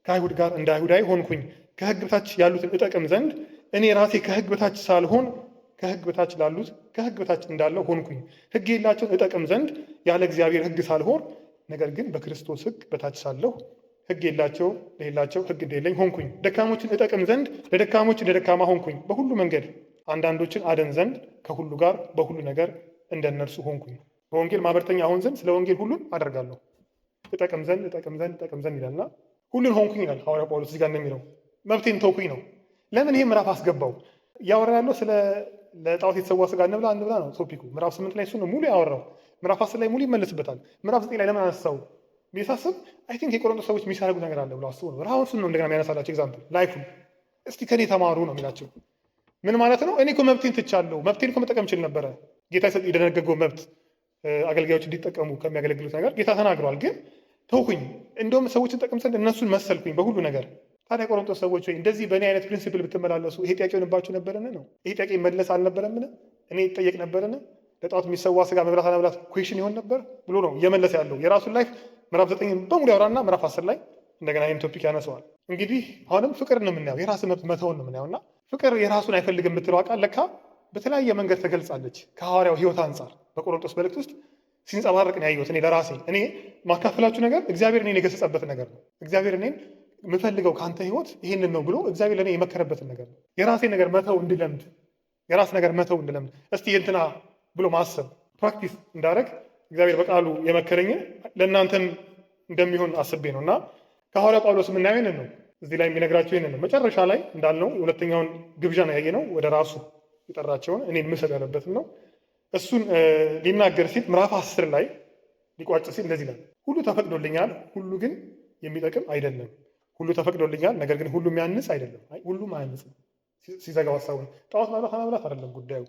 ከአይሁድ ጋር እንደ አይሁዳዊ ሆንኩኝ። ከሕግ በታች ያሉትን እጠቅም ዘንድ እኔ ራሴ ከሕግ በታች ሳልሆን ከሕግ በታች ላሉት ከሕግ በታች እንዳለው ሆንኩኝ። ሕግ የሌላቸውን እጠቅም ዘንድ ያለ እግዚአብሔር ሕግ ሳልሆን ነገር ግን በክርስቶስ ሕግ በታች ሳለሁ ሕግ ለሌላቸው ሕግ እንደሌለኝ ሆንኩኝ። ደካሞችን እጠቅም ዘንድ ለደካሞች እንደ ደካማ ሆንኩኝ። በሁሉ መንገድ አንዳንዶችን አደን ዘንድ ከሁሉ ጋር በሁሉ ነገር እንደነርሱ ሆንኩኝ። በወንጌል ማህበርተኛ አሆን ዘንድ ስለ ወንጌል ሁሉን አደርጋለሁ። እጠቅም ዘንድ ይላልና ሁሉን ሆንኩኝ ይላል ሐዋርያ ጳውሎስ። እዚህ ጋር እንደሚለው መብቴን ተውኩኝ ነው። ለምን ይሄ ምዕራፍ አስገባው? እያወራ ያለው ስለ ለጣዖት የተሰዋ ስጋ እንብላ ነው ቶፒኩ። ምዕራፍ 8 ላይ እሱ ነው ሙሉ ያወራው። ምዕራፍ 10 ላይ ሙሉ ይመለስበታል። ምዕራፍ 9 ላይ ለምን አነሳው ቢሳስብ አይ ቲንክ የቆሮንቶስ ሰዎች የሚያደርጉት ነገር አለ ብሎ አስቡ ነው። ራሱን ነው እንደገና የሚያነሳላቸው ኤግዛምፕል ላይፉን እስቲ ከኔ ተማሩ ነው የሚላቸው። ምን ማለት ነው? እኔ እኮ መብቴን ትቻለሁ። መብቴን እኮ መጠቀም ችል ነበረ። ጌታ የደነገገው መብት አገልጋዮች እንዲጠቀሙ ከሚያገለግሉት ነገር ጌታ ተናግሯል። ግን ተውኩኝ፣ እንደውም ሰዎችን ጠቅም ዘንድ እነሱን መሰልኩኝ በሁሉ ነገር። ታዲያ ቆሮንቶስ ሰዎች ወይ እንደዚህ በእኔ አይነት ፕሪንሲፕል ብትመላለሱ ይሄ ጥያቄ ሆንባችሁ ነበረን ነው? ይሄ ጥያቄ መለስ አልነበረምን? እኔ ይጠየቅ ነበረን? ለጣዖት የሚሰዋ ስጋ መብላት አለመብላት ኩዌሽን ይሆን ነበር ብሎ ነው እየመለሰ ያለው። የራሱን ላይፍ ምዕራፍ 9 በሙሉ ያወራና ምዕራፍ 10 ላይ እንደገና ይህን ቶፒክ ያነሰዋል። እንግዲህ አሁንም ፍቅር ነው የምናየው፣ የራስ መብት መተውን ነው የምናየው። እና ፍቅር የራሱን አይፈልግም የምትለው ቃል ለካ በተለያየ መንገድ ተገልጻለች። ከሐዋርያው ሕይወት አንጻር በቆሮንቶስ መልእክት ውስጥ ሲንጸባረቅ ነው ያየሁት። እኔ ለራሴ እኔ ማካፈላችሁ ነገር እግዚአብሔር እኔን የገሰጸበት ነገር ነው። እግዚአብሔር እኔን የምፈልገው ከአንተ ሕይወት ይህንን ነው ብሎ እግዚአብሔር ለእኔ የመከረበትን ነገር ነው። የራሴ ነገር መተው እንድለምድ እስቲ እንትና ብሎ ማሰብ ፕራክቲስ እንዳደረግ እግዚአብሔር በቃሉ የመከረኝን ለእናንተም እንደሚሆን አስቤ ነው። እና ከሐዋርያ ጳውሎስ የምናየው ይህንን ነው። እዚህ ላይ የሚነግራቸው ይህንን ነው። መጨረሻ ላይ እንዳልነው የሁለተኛውን ግብዣ ነው ያየነው። ወደ ራሱ የጠራቸውን እኔን ምሰል ያለበትን ነው። እሱን ሊናገር ሲል ምዕራፍ 10 ላይ ሊቋጭ ሲል እንደዚህ ይላል። ሁሉ ተፈቅዶልኛል፣ ሁሉ ግን የሚጠቅም አይደለም። ሁሉ ተፈቅዶልኛል፣ ነገር ግን ሁሉ የሚያንጽ አይደለም። ሁሉም አያንጽም። ሲዘጋው ሀሳቡን ጣዖት ማብላት አይደለም ጉዳዩ፣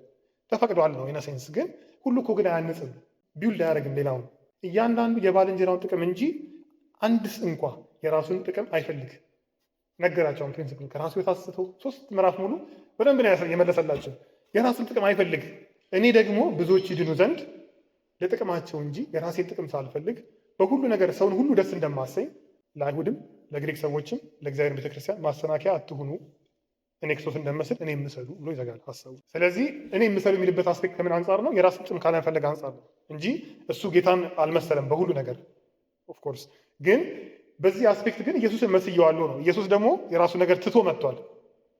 ተፈቅዷል ነው ኢነሴንስ። ግን ሁሉ እኮ ግን አያንጽም፣ ቢውልድ አያደርግም ሌላውን። እያንዳንዱ የባልንጀራውን ጥቅም እንጂ አንድስ እንኳ የራሱን ጥቅም አይፈልግ ነገራቸውን። ፕሪንሲፕል ከራሱ የታስተው 3 ምዕራፍ ሙሉ በደንብ ነው የመለሰላቸው። የራሱን ጥቅም አይፈልግ፣ እኔ ደግሞ ብዙዎች ይድኑ ዘንድ ለጥቅማቸው እንጂ የራሴን ጥቅም ሳልፈልግ በሁሉ ነገር ሰውን ሁሉ ደስ እንደማሰኝ ለአይሁድም ለግሪክ ሰዎችም ለእግዚአብሔር ቤተክርስቲያን ማሰናከያ አትሁኑ፣ እኔ ክርስቶስ እንደመስል እኔ የምሰሉ ብሎ ይዘጋል ሀሳቡ። ስለዚህ እኔ የምሰሉ የሚልበት አስፔክት ከምን አንጻር ነው? የራስ ጥቅም ካለመፈለግ አንጻር ነው እንጂ እሱ ጌታን አልመሰለም በሁሉ ነገር ኦፍኮርስ። ግን በዚህ አስፔክት ግን ኢየሱስን መስየዋለሁ ነው። ኢየሱስ ደግሞ የራሱ ነገር ትቶ መጥቷል።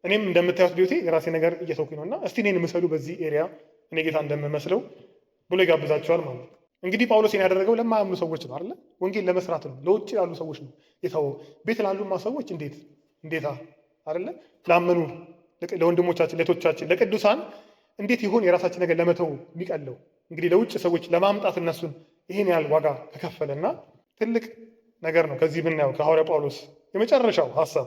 እኔም እንደምታዩት ቢዩቲ የራሴ ነገር እየተውኩኝ ነው እና እስቲ እኔን ምሰሉ በዚህ ኤሪያ እኔ ጌታ እንደምመስለው ብሎ ይጋብዛቸዋል ማለት ነው። እንግዲህ ጳውሎስ ያደረገው ለማያምኑ ሰዎች ነው አይደለ? ወንጌል ለመስራት ነው። ለውጭ ያሉ ሰዎች ነው የተወው። ቤት ላሉማ ሰዎች እንዴታ አይደለ? ላመኑ ለወንድሞቻችን፣ ለእህቶቻችን፣ ለቅዱሳን እንዴት ይሆን የራሳችን ነገር ለመተው የሚቀለው? እንግዲህ ለውጭ ሰዎች ለማምጣት እነሱን ይህን ያህል ዋጋ ተከፈለና ትልቅ ነገር ነው። ከዚህ ብናየው ከሐዋርያ ጳውሎስ የመጨረሻው ሀሳብ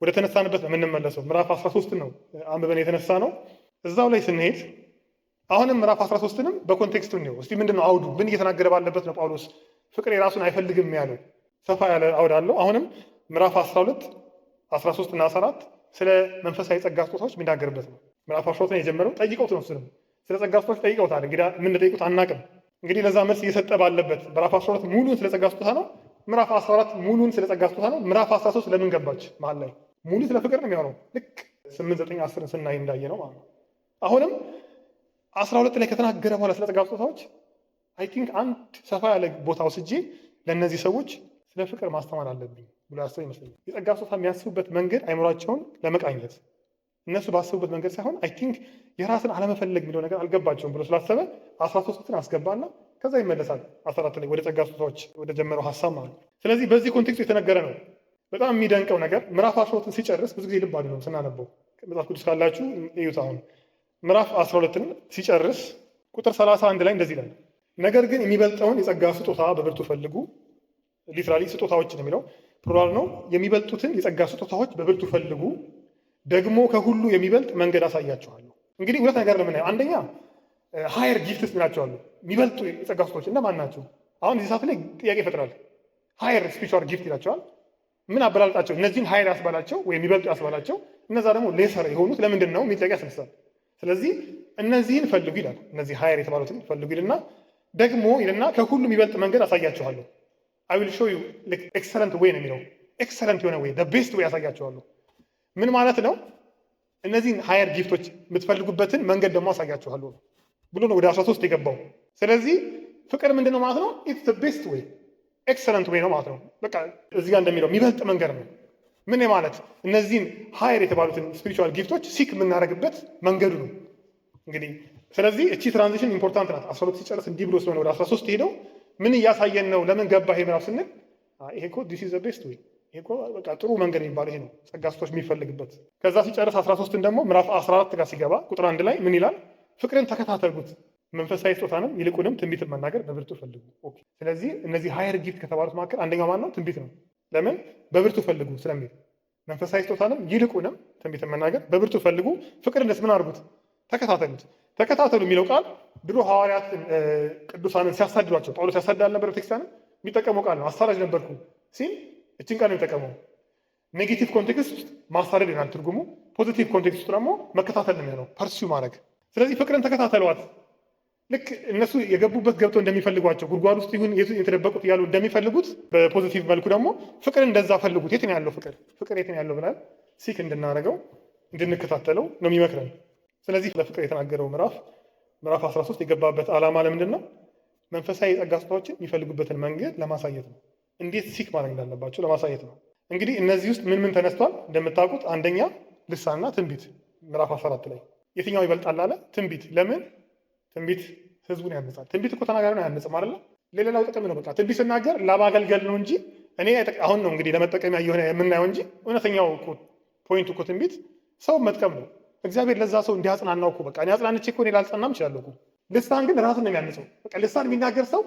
ወደ ተነሳንበት ነው የምንመለሰው። ምዕራፍ 13 ነው አንብበን የተነሳ ነው። እዛው ላይ ስንሄድ አሁንም ምዕራፍ 13ንም በኮንቴክስቱ ነው። እስቲ ምንድነው አውዱ? ምን እየተናገረ ባለበት ነው ጳውሎስ ፍቅር የራሱን አይፈልግም ያለው? ሰፋ ያለ አውድ አለው። አሁንም ምዕራፍ 12 13 እና 14 ስለ መንፈሳዊ ጸጋ ስጦታዎች የሚናገርበት ነው። ምዕራፍ 13 የጀመረው ጠይቀውት ነው። እሱንም ስለ ጸጋ ስጦታዎች ጠይቀውታል። እንግዲህ ምን ጠይቁት አናውቅም። እንግዲህ ለዛ መልስ እየሰጠ ባለበት ምዕራፍ 12 ሙሉን ስለ ጸጋ ስጦታ ነው። ምዕራፍ 14 ሙሉን ስለ ጸጋ ስጦታ ነው። ምዕራፍ 13 ለምን ገባች መሀል ላይ? ሙሉ ስለ ፍቅር ነው የሚሆነው። ልክ 8 9 10 ስናይ እንዳየ ነው ማለት ነው። አሁንም 12 ላይ ከተናገረ በኋላ ስለ ጸጋ ስጦታዎች አይ ቲንክ አንድ ሰፋ ያለ ቦታ ወስጄ ለእነዚህ ሰዎች ስለ ፍቅር ማስተማር አለብኝ ብሎ ያስብ ይመስለኛል። የጸጋ ስጦታ የሚያስቡበት መንገድ አይምሯቸውን ለመቃኘት እነሱ ባሰቡበት መንገድ ሳይሆን አይ ቲንክ የራስን አለመፈለግ የሚለው ነገር አልገባቸውም ብሎ ስላሰበ 13ን አስገባና ከዛ ይመለሳል 14 ላይ ወደ ጸጋ ስጦታዎች ወደ ጀመረው ሀሳብ ማለት ነው። ስለዚህ በዚህ ኮንቴክስት የተነገረ ነው። በጣም የሚደንቀው ነገር ምዕራፍ 12ን ሲጨርስ ብዙ ጊዜ ልብ አድርገው ስናነበው መጽሐፍ ቅዱስ ካላችሁ እዩት። አሁን ምዕራፍ 12ን ሲጨርስ ቁጥር 31 ላይ እንደዚህ ይላል፣ ነገር ግን የሚበልጠውን የጸጋ ስጦታ በብርቱ ፈልጉ። ሊትራሊ ስጦታዎች ነው የሚለው ፕሉራል ነው። የሚበልጡትን የጸጋ ስጦታዎች በብርቱ ፈልጉ፣ ደግሞ ከሁሉ የሚበልጥ መንገድ አሳያችኋለሁ። እንግዲህ ሁለት ነገር ነው የምናየው። አንደኛ ሃየር ጊፍትስ ናቸዋሉ። የሚበልጡ የጸጋ ስጦታዎች እነማን ናቸው? አሁን እዚህ ሰዓት ላይ ጥያቄ ይፈጥራል። ሃየር ስፒሪቹዋል ጊፍት ይላቸዋል። ምን አበላልጣቸው? እነዚህን ሃየር ያስባላቸው ወይም የሚበልጡ ያስባላቸው፣ እነዛ ደግሞ ሌሰር የሆኑት ለምንድን ነው የሚል ጥያቄ ያስነሳል። ስለዚህ እነዚህን ፈልጉ ይላል። እነዚህ ሃየር የተባሉትን ፈልጉ ይልና ደግሞ ይልና ከሁሉም የሚበልጥ መንገድ አሳያችኋለሁ። አይ ዊል ሾው ዩ ኤክሰለንት ዌይ ነው የሚለው። ኤክሰለንት የሆነ ዌይ ቤስት ዌይ አሳያችኋለሁ። ምን ማለት ነው? እነዚህን ሃየር ጊፍቶች የምትፈልጉበትን መንገድ ደግሞ አሳያችኋለሁ ብሎ ነው ወደ 13 የገባው። ስለዚህ ፍቅር ምንድን ነው ማለት ነው? ኢትስ ቤስት ዌይ ኤክሰለንት ዌይ ነው ማለት ነው። በቃ እዚህ ጋር እንደሚለው የሚበልጥ መንገድ ነው። ምን ማለት እነዚህን ሃየር የተባሉትን ስፒሪቹዋል ጊፍቶች ሲክ የምናደርግበት መንገዱ ነው እንግዲህ። ስለዚህ እቺ ትራንዚሽን ኢምፖርታንት ናት። 12 ሲጨርስ እንዲህ ብሎ ስለሆነ ወደ 13 ሄደው ምን እያሳየን ነው? ለምን ገባ ይሄ ምዕራፍ ስንል ይሄ እኮ ዲስ ኢዝ ዘ ቤስት ዌይ፣ ይሄ እኮ በቃ ጥሩ መንገድ የሚባለው ይሄ ነው፣ ጸጋ ስጦታዎች የሚፈልግበት። ከዛ ሲጨርስ 13ን ደግሞ ምዕራፍ 14 ጋር ሲገባ ቁጥር 1 ላይ ምን ይላል? ፍቅርን ተከታተሉት፣ መንፈሳዊ ስጦታንም ይልቁንም ትንቢትን መናገር በብርቱ ፈልጉ። ኦኬ። ስለዚህ እነዚህ ሃየር ጊፍት ከተባሉት መካከል አንደኛው ማን ነው? ትንቢት ነው። ለምን? በብርቱ ፈልጉ ስለሚል። መንፈሳዊ ስጦታንም ይልቁንም ትንቢትን መናገር በብርቱ ፈልጉ። ፍቅርን ደስ ምን አድርጉት? ተከታተሉት። ተከታተሉ የሚለው ቃል ድሮ ሐዋርያት ቅዱሳንን ሲያሳድዷቸው ጳውሎስ ያሳድድ አልነበረ? ቤተክርስቲያንን የሚጠቀመው ቃል ነው። አሳዳጅ ነበርኩ ሲል እችን ቃል ነው የሚጠቀመው። ኔጌቲቭ ኮንቴክስት ውስጥ ማሳደድ ይሆናል ትርጉሙ። ፖዚቲቭ ኮንቴክስት ውስጥ ደግሞ መከታተል ነው የሚሆነው፣ ፐርሲው ማድረግ። ስለዚህ ፍቅርን ተከታተሏት። ልክ እነሱ የገቡበት ገብተው እንደሚፈልጓቸው ጉድጓድ ውስጥ ይሁን የተደበቁት እያሉ እንደሚፈልጉት በፖዚቲቭ መልኩ ደግሞ ፍቅርን እንደዛ ፈልጉት። የት ነው ያለው ፍቅር? ፍቅር የት ነው ያለው ብለን ሲክ እንድናደርገው እንድንከታተለው ነው የሚመክረን። ስለዚህ ለፍቅር የተናገረው ምዕራፍ 13 የገባበት ዓላማ ለምንድን ነው? መንፈሳዊ የጸጋ ስጦታዎችን የሚፈልጉበትን መንገድ ለማሳየት ነው። እንዴት ሲክ ማድረግ እንዳለባቸው ለማሳየት ነው። እንግዲህ እነዚህ ውስጥ ምን ተነስቷል? እንደምታውቁት አንደኛ ልሳንና ትንቢት ምዕራፍ 14 ላይ የትኛው ይበልጣል አለ? ትንቢት። ለምን? ትንቢት ህዝቡን ያነጻል። ትንቢት እኮ ተናጋሪ ነው ያነጽ ማለት ነው። ሌላው ጥቅም ነው። በቃ ትንቢት ስናገር ለማገልገል ነው እንጂ እኔ አሁን ነው እንግዲህ ለመጠቀሚያ እየሆነ የምናየው እንጂ እውነተኛው ፖይንቱ እኮ ትንቢት ሰው መጥቀም ነው። እግዚአብሔር ለዛ ሰው እንዲያጽናናው እኮ በቃ እኔ አጽናንቼ እኮ እኔ ላልጸናም እችላለሁ እኮ። ልሳን ግን ራሱን ነው የሚያንጸው። በቃ ልሳን የሚናገር ሰው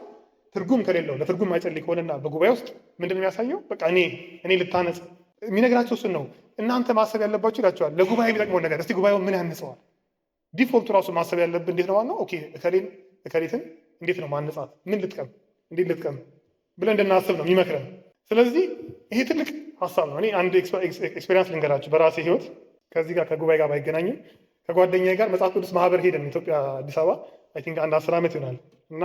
ትርጉም ከሌለው ለትርጉም ማይጸልይ ከሆነና በጉባኤ ውስጥ ምንድን ነው የሚያሳየው? በቃ እኔ ልታነጽ የሚነግራቸው እሱን ነው። እናንተ ማሰብ ያለባችሁ ይላቸዋል ለጉባኤ የሚጠቅመውን ነገር። እስቲ ጉባኤውን ምን ያንጸዋል? ዲፎልቱ ራሱ ማሰብ ያለብን እንዴት ነው ዋናው? ኦኬ እከሌትን እንዴት ነው ማነጻት? ምን ልጥቀም? እንዴት ልጥቀም ብለን እንድናስብ ነው የሚመክረን። ስለዚህ ይሄ ትልቅ ሀሳብ ነው። እኔ አንድ ኤክስፔሪንስ ልንገራችሁ በራሴ ህይወት። ከዚህ ጋር ከጉባኤ ጋር ባይገናኝም ከጓደኛዬ ጋር መጽሐፍ ቅዱስ ማህበር ሄደን ኢትዮጵያ አዲስ አበባ አይ ቲንክ አንድ 10 ዓመት ይሆናል። እና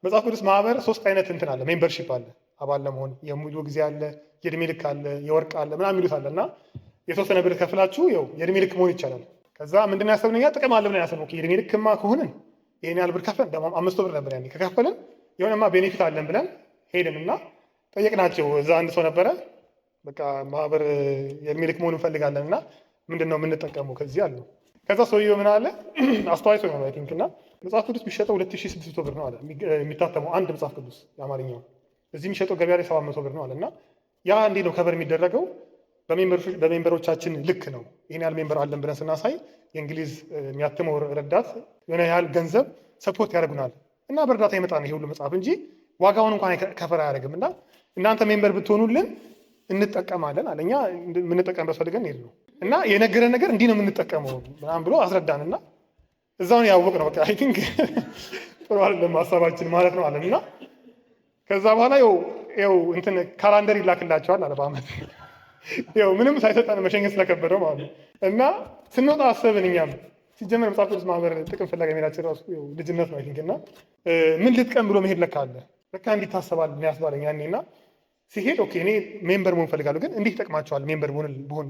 መጽሐፍ ቅዱስ ማህበር 3 አይነት እንትን አለ፣ ሜምበርሺፕ አለ። አባል ለመሆን የሙሉ ጊዜ አለ፣ የእድሜ ልክ አለ፣ የወርቅ አለ ምናምን የሚሉት አለ። እና የተወሰነ ብር ከፍላችሁ ያው የእድሜ ልክ መሆን ይቻላል። ከዛ ምንድን ነው ያሰብነው? ጥቅም አለ ብለን ያሰብነው የእድሜ ልክማ ከሆንን ይሄን ያህል ብር ከፈልን፣ ደግሞ 500 ብር ነበር ያኔ። ከከፈልን የሆነማ ቤኔፊት አለን ብለን ሄድን እና ጠየቅናቸው። እዛ አንድ ሰው ነበረ፣ በቃ ማህበር የእድሜ ልክ መሆን እንፈልጋለን እና ምንድን ነው የምንጠቀመው ከዚህ አለ። ከዛ ሰውየው ምን አለ፣ አስተዋይ ሰው ነው አይ ቲንክ፣ እና መጽሐፍ ቅዱስ የሚሸጠው 2600 ብር ነው አለ የሚታተመው አንድ መጽሐፍ ቅዱስ የአማርኛው። እዚህ የሚሸጠው ገበያ ላይ 700 ብር ነው አለ። እና ያ እንዴት ነው ከበር የሚደረገው? በሜምበሮቻችን ልክ ነው። ይህን ያህል ሜምበር አለን ብለን ስናሳይ የእንግሊዝ የሚያትመው ረዳት የሆነ ያህል ገንዘብ ሰፖርት ያደርጉናል እና በእርዳታ የመጣ ነው ይሄ ሁሉ መጽሐፍ እንጂ ዋጋውን እንኳን ከፈር አያደርግም። እና እናንተ ሜምበር ብትሆኑልን እንጠቀማለን አለ። እኛ የምንጠቀምበት ፈልገን ሄድ ነው እና የነገረን ነገር እንዲህ ነው የምንጠቀመው ምናምን ብሎ አስረዳን። እና እዛውን ያወቅ ነው በቃ አይ ቲንክ ጥሩ አይደለም ሀሳባችን ማለት ነው አለን። እና ከዛ በኋላ ይኸው እንትን ካላንደር ይላክላቸዋል አለ በአመት ያው ምንም ሳይሰጠን መሸኘት ስለከበደው ማለት ነው። እና ስንወጣ አሰብን እኛም ሲጀመር መጽሐፍ ቅዱስ ማህበር ጥቅም ፍለጋ መሄዳችን ራሱ ልጅነት ነው አይ ቲንክ። እና ምን ልጥቀም ብሎ መሄድ ለካ አለ ለካ እንዲህ ታሰባል ያስባለኝ ያኔ። እና ሲሄድ ኦኬ እኔ ሜምበር መሆን ፈልጋለሁ ግን እንዲህ ይጠቅማቸዋል ሜምበር ብሆን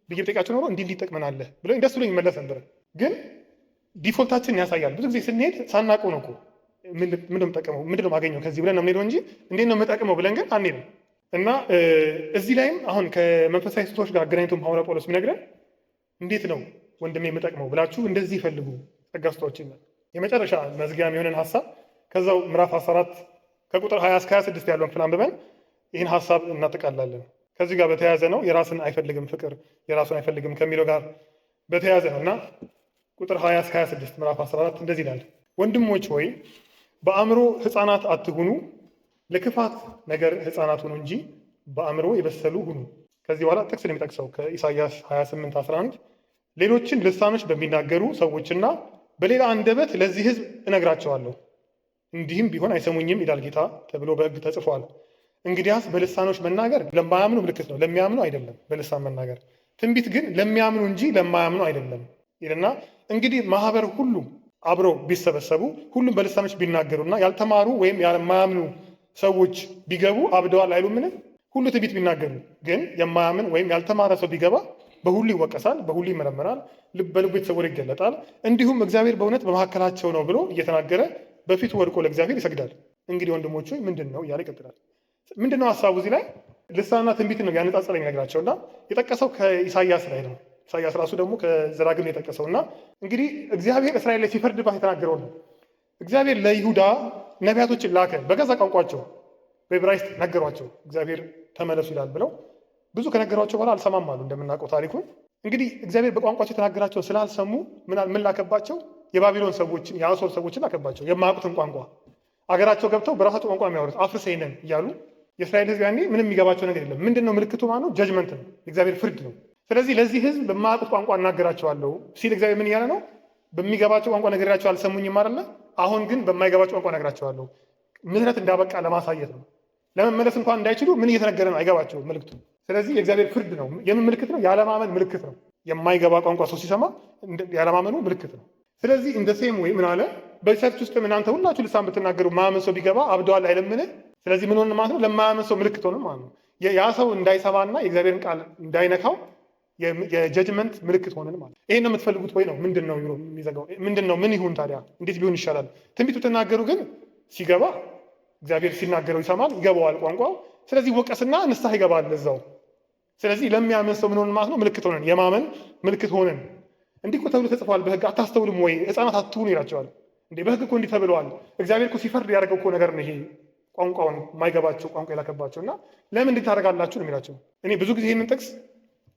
ብዬ ጠይቃቸው ኖሮ እንዲህ ይጠቅመናል ብሎ ደስ ብሎኝ መለስ ነበር። ግን ዲፎልታችንን ያሳያል። ብዙ ጊዜ ስንሄድ ሳናውቀው ነው እኮ ምንድነው የምጠቀመው ምንድነው የማገኘው ከዚህ ብለን ነው የምንሄደው እንጂ እንዴት ነው የምጠቅመው ብለን ግን አንሄድም። እና እዚህ ላይም አሁን ከመንፈሳዊ ስጦታዎች ጋር አገናኝቶ ሐዋርያ ጳውሎስ የሚነግረን እንዴት ነው ወንድሜ የምጠቅመው ብላችሁ እንደዚህ ፈልጉ ጸጋ ስጦታዎችን። የመጨረሻ መዝጊያ የሆነን ሀሳብ ከዛው ምዕራፍ 14 ከቁጥር 20 እስከ 26 ያለውን ክፍል አንብበን ይህን ሀሳብ እናጠቃላለን። ከዚህ ጋር በተያያዘ ነው የራስን አይፈልግም ፍቅር የራሱን አይፈልግም ከሚለው ጋር በተያያዘ ነው። እና ቁጥር 20 እስከ 26 ምዕራፍ 14 እንደዚህ ይላል፣ ወንድሞች ሆይ በአእምሮ ሕፃናት አትሁኑ፣ ለክፋት ነገር ሕፃናት ሁኑ እንጂ በአእምሮ የበሰሉ ሁኑ። ከዚህ በኋላ ጥቅስ የሚጠቅሰው ከኢሳይያስ 28:11 ሌሎችን ልሳኖች በሚናገሩ ሰዎችና በሌላ አንደበት ለዚህ ሕዝብ እነግራቸዋለሁ፣ እንዲህም ቢሆን አይሰሙኝም ይላል ጌታ ተብሎ በሕግ ተጽፏል። እንግዲያስ በልሳኖች መናገር ለማያምኑ ምልክት ነው፣ ለሚያምኑ አይደለም። በልሳን መናገር ትንቢት ግን ለሚያምኑ እንጂ ለማያምኑ አይደለም ይልና እንግዲህ ማህበር ሁሉ አብረው ቢሰበሰቡ ሁሉም በልሳኖች ቢናገሩና ያልተማሩ ወይም የማያምኑ ሰዎች ቢገቡ አብደዋል አይሉምን? ሁሉ ትንቢት ቢናገሩ ግን የማያምን ወይም ያልተማረ ሰው ቢገባ በሁሉ ይወቀሳል፣ በሁሉ ይመረመራል፣ በልቡ የተሰወረ ይገለጣል። እንዲሁም እግዚአብሔር በእውነት በመካከላቸው ነው ብሎ እየተናገረ በፊቱ ወድቆ ለእግዚአብሔር ይሰግዳል። እንግዲህ ወንድሞች ሆይ ምንድን ነው እያለ ይቀጥላል። ምንድን ነው ሀሳቡ? እዚህ ላይ ልሳንና ትንቢት ነው ያነጻጸረ የሚነግራቸው እና የጠቀሰው ከኢሳያስ ላይ ነው። ኢሳያስ ራሱ ደግሞ ከዘዳግም የጠቀሰው እና እንግዲህ እግዚአብሔር እስራኤል ላይ ሲፈርድባት የተናገረው ነው። እግዚአብሔር ለይሁዳ ነቢያቶችን ላከ፣ በገዛ ቋንቋቸው በዕብራይስጥ ነገሯቸው። እግዚአብሔር ተመለሱ ይላል ብለው ብዙ ከነገሯቸው በኋላ አልሰማም አሉ። እንደምናውቀው ታሪኩን እንግዲህ እግዚአብሔር በቋንቋቸው የተናገራቸው ስላልሰሙ ምን ላከባቸው? የባቢሎን ሰዎችን የአሶር ሰዎችን ላከባቸው። የማያውቁትን ቋንቋ አገራቸው ገብተው በራሳቸው ቋንቋ የሚያወሩት አፍርሰይነን እያሉ የእስራኤል ሕዝብ ያኔ ምንም የሚገባቸው ነገር የለም። ምንድን ነው ምልክቱ? ማነው? ጀጅመንት ነው፣ የእግዚአብሔር ፍርድ ነው። ስለዚህ ለዚህ ሕዝብ በማያውቁት ቋንቋ እናገራቸዋለሁ ሲል እግዚአብሔር ምን እያለ ነው? በሚገባቸው ቋንቋ ነገራቸው አልሰሙኝም አይደለ? አሁን ግን በማይገባቸው ቋንቋ ነግራቸዋለሁ። ምሕረት እንዳበቃ ለማሳየት ነው። ለመመለስ እንኳን እንዳይችሉ ምን እየተነገረ ነው? አይገባቸውም ምልክቱ። ስለዚህ የእግዚአብሔር ፍርድ ነው። የምን ምልክት ነው? ያለማመን ምልክት ነው። የማይገባ ቋንቋ ሰው ሲሰማ ያለማመኑ ምልክት ነው። ስለዚህ እንደ ሴም ወይ ምን አለ? በቸርች ውስጥ እናንተ ሁላችሁ ልሳን ብትናገሩ ማያምን ሰው ቢገባ አብደዋል አይለምን? ስለዚህ ምን ሆነ ማለት ነው? ለማያምን ሰው ምልክት ሆነ ማለት ነው። ያ ሰው እንዳይሰማና የእግዚአብሔርን ቃል እንዳይነካው የጀጅመንት ምልክት ሆነን ማለት ነው። ይሄን ነው የምትፈልጉት ወይ ነው? ምንድን ነው የሚዘጋው? ምንድን ነው? ምን ይሁን ታዲያ? እንዴት ቢሆን ይሻላል? ትንቢት ብትናገሩ ግን ሲገባ እግዚአብሔር ሲናገረው ይሰማል፣ ይገባዋል ቋንቋው። ስለዚህ ወቀስና ንስሐ ይገባል እዛው። ስለዚህ ለሚያምን ሰው ምን ሆነን ማለት ነው? ምልክት ሆነን፣ የማመን ምልክት ሆነን። እንዲህ እኮ ተብሎ ተጽፏል በሕግ አታስተውልም ወይ? ሕፃናት አትሁኑ ይላቸዋል። እንዴ በሕግ እኮ እንዲህ ተብለዋል። እግዚአብሔር እኮ ሲፈርድ ያደረገው እኮ ነገር ነው ይሄ። ቋንቋውን የማይገባቸው ቋንቋ የላከባቸው እና ለምን እንዲህ ታደርጋላችሁ ነው የሚላቸው። እኔ ብዙ ጊዜ ይህንን ጥቅስ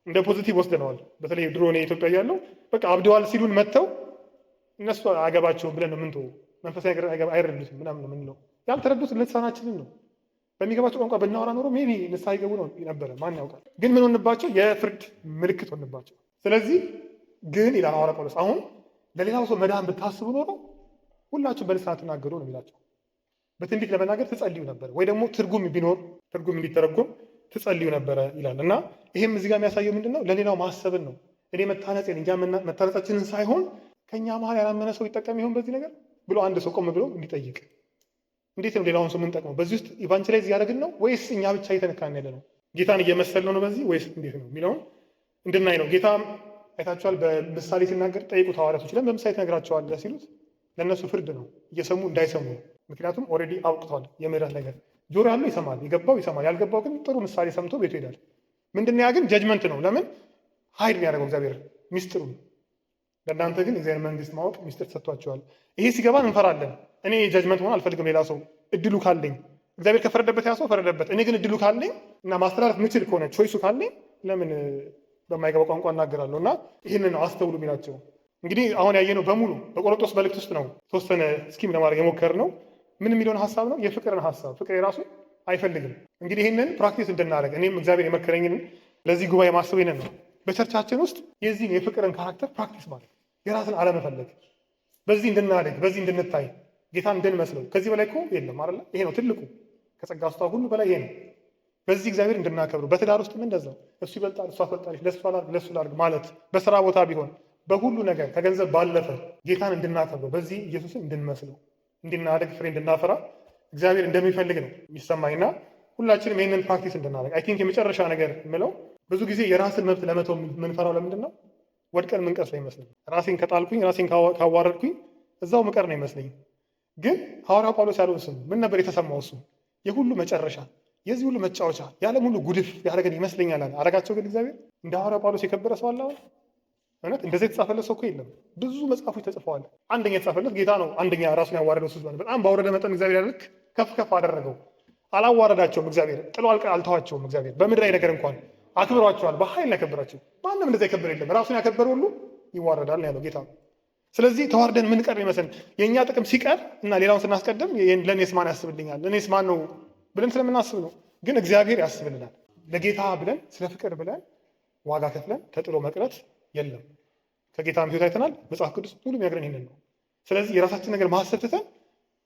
እንደ ፖዚቲቭ ወስደነዋል። በተለይ ድሮ እኔ ኢትዮጵያ እያለሁ በቃ አብደዋል ሲሉን መጥተው እነሱ አያገባቸውም ብለን ነው ምንተው፣ መንፈሳዊ ነገር አይረዱትም ምናምን ነው ምንለው። ያልተረዱት ልሳናችንን ነው። በሚገባቸው ቋንቋ ብናወራ ኖሮ ሜቢ ንስሐ ይገቡ ነው ነበረ፣ ማን ያውቃል። ግን ምን ሆንባቸው? የፍርድ ምልክት ሆንባቸው። ስለዚህ ግን ይላል ሐዋርያ ጳውሎስ አሁን ለሌላው ሰው መዳን ብታስቡ ኖሮ ሁላችሁም በልሳን ትናገሩ ነው የሚላቸው። በትንቢት ለመናገር ትጸልዩ ነበር፣ ወይ ደግሞ ትርጉም ቢኖር ትርጉም እንዲተረጎም ትጸልዩ ነበረ ይላል። እና ይሄም እዚህ ጋር የሚያሳየው ምንድን ነው? ለሌላው ማሰብን ነው። እኔ መታነጽን እኛ መታነጻችንን ሳይሆን ከእኛ መሀል ያላመነ ሰው ይጠቀም ይሆን በዚህ ነገር ብሎ አንድ ሰው ቆም ብሎ እንዲጠይቅ። እንዴት ነው ሌላውን ሰው የምንጠቅመው? በዚህ ውስጥ ኢቫንጀላይዝ እያደረግን ነው ወይስ እኛ ብቻ እየተነካን ያለ ነው? ጌታን እየመሰልነው ነው በዚህ ወይስ እንዴት ነው የሚለውን እንድናይ ነው። ጌታ አይታችኋል፣ በምሳሌ ሲናገር ጠይቁት ሐዋርያቶች ለምን በምሳሌ ትነግራቸዋለህ ሲሉት ለእነሱ ፍርድ ነው፣ እየሰሙ እንዳይሰሙ። ምክንያቱም ኦልሬዲ አውቅቷል የምህረት ነገር። ጆሮ ያለው ይሰማል፣ የገባው ይሰማል፣ ያልገባው ግን ጥሩ ምሳሌ ሰምቶ ቤቱ ይሄዳል። ምንድን ያ ግን ጀጅመንት ነው። ለምን ሀይድ የሚያደርገው እግዚአብሔር ሚስጥሩ። ለእናንተ ግን እግዚአብሔር መንግስት ማወቅ ሚስጥር ተሰጥቷቸዋል። ይሄ ሲገባን እንፈራለን። እኔ ጀጅመንት ሆን አልፈልግም። ሌላ ሰው እድሉ ካለኝ እግዚአብሔር ከፈረደበት ያ ሰው ፈረደበት። እኔ ግን እድሉ ካለኝ እና ማስተላለፍ ምችል ከሆነ ቾይሱ ካለኝ ለምን በማይገባ ቋንቋ እናገራለሁ? እና ይህንን አስተውሉ የሚላቸው እንግዲህ አሁን ያየነው በሙሉ በቆሮንቶስ መልእክት ውስጥ ነው። ተወሰነ ስኪም ለማድረግ የሞከርነው ምን የሚለውን ሀሳብ ነው? የፍቅርን ሀሳብ። ፍቅር የራሱ አይፈልግም። እንግዲህ ይህንን ፕራክቲስ እንድናደርግ እኔም እግዚአብሔር የመከረኝን ለዚህ ጉባኤ ማስብ ይንን ነው። በቸርቻችን ውስጥ የዚህን የፍቅርን ካራክተር ፕራክቲስ ማለት የራስን አለመፈለግ፣ በዚህ እንድናደግ፣ በዚህ እንድንታይ፣ ጌታን እንድንመስለው። ከዚህ በላይ እኮ የለም አይደለ? ይሄ ነው ትልቁ ከጸጋ ስጦታ ሁሉ በላይ ይሄ ነው። በዚህ እግዚአብሔር እንድናከብረው። በትዳር ውስጥ እንደዛው እሱ ይበልጣል፣ እሷ ትበልጣለች፣ ለእሱ ላድርግ ማለት፣ በስራ ቦታ ቢሆን በሁሉ ነገር ከገንዘብ ባለፈ ጌታን እንድናከብረው፣ በዚህ ኢየሱስን እንድንመስለው፣ እንድናደግ፣ ፍሬ እንድናፈራ እግዚአብሔር እንደሚፈልግ ነው የሚሰማኝና ሁላችንም ይህንን ፕራክቲስ እንድናደርግ። አይ ቲንክ የመጨረሻ ነገር የምለው ብዙ ጊዜ የራስን መብት ለመተው የምንፈራው ለምንድን ነው? ወድቀን ምንቀር ስለሚመስለኝ፣ ራሴን ከጣልኩኝ፣ ራሴን ካዋረድኩኝ እዛው ምቀር ነው ይመስለኝ። ግን ሐዋርያው ጳውሎስ ያለውን ስሙ ምን ነበር የተሰማው? እሱ የሁሉ መጨረሻ፣ የዚህ ሁሉ መጫወቻ፣ የዓለም ሁሉ ጉድፍ ያደረገን ይመስለኛል አለ። አረጋቸው ግን እግዚአብሔር። እንደ ሐዋርያው ጳውሎስ የከበረ ሰው አለ? እውነት እንደዚህ የተጻፈለት ሰው እኮ የለም። ብዙ መጽሐፎች ተጽፈዋል። አንደኛ የተጻፈለት ጌታ ነው። አንደኛ ራሱን ያዋረደው እሱ በጣም ባወረደ መጠን እግዚአብሔር ያልክ ከፍ ከፍ አደረገው። አላዋረዳቸውም እግዚአብሔር፣ ጥሎ አልተዋቸውም እግዚአብሔር። በምድራዊ ነገር እንኳን አክብሯቸዋል፣ በኃይል ያከብራቸው። ማንም እንደዛ ያከብር የለም። ራሱን ያከበረ ሁሉ ይዋረዳል ያለው ጌታ። ስለዚህ ተዋርደን ምን ቀር ይመስለን? የእኛ ጥቅም ሲቀር እና ሌላውን ስናስቀድም ለእኔስ ማን ያስብልኛል፣ ለእኔስ ማን ነው ብለን ስለምናስብ ነው። ግን እግዚአብሔር ያስብልናል። ለጌታ ብለን ስለ ፍቅር ብለን ዋጋ ከፍለን ተጥሎ መቅረት የለም። ከጌታም ሕይወት አይተናል። መጽሐፍ ቅዱስ ሁሉ የሚነግረን ይህንን ነው። ስለዚህ የራሳችን ነገር ማሰብ ትተን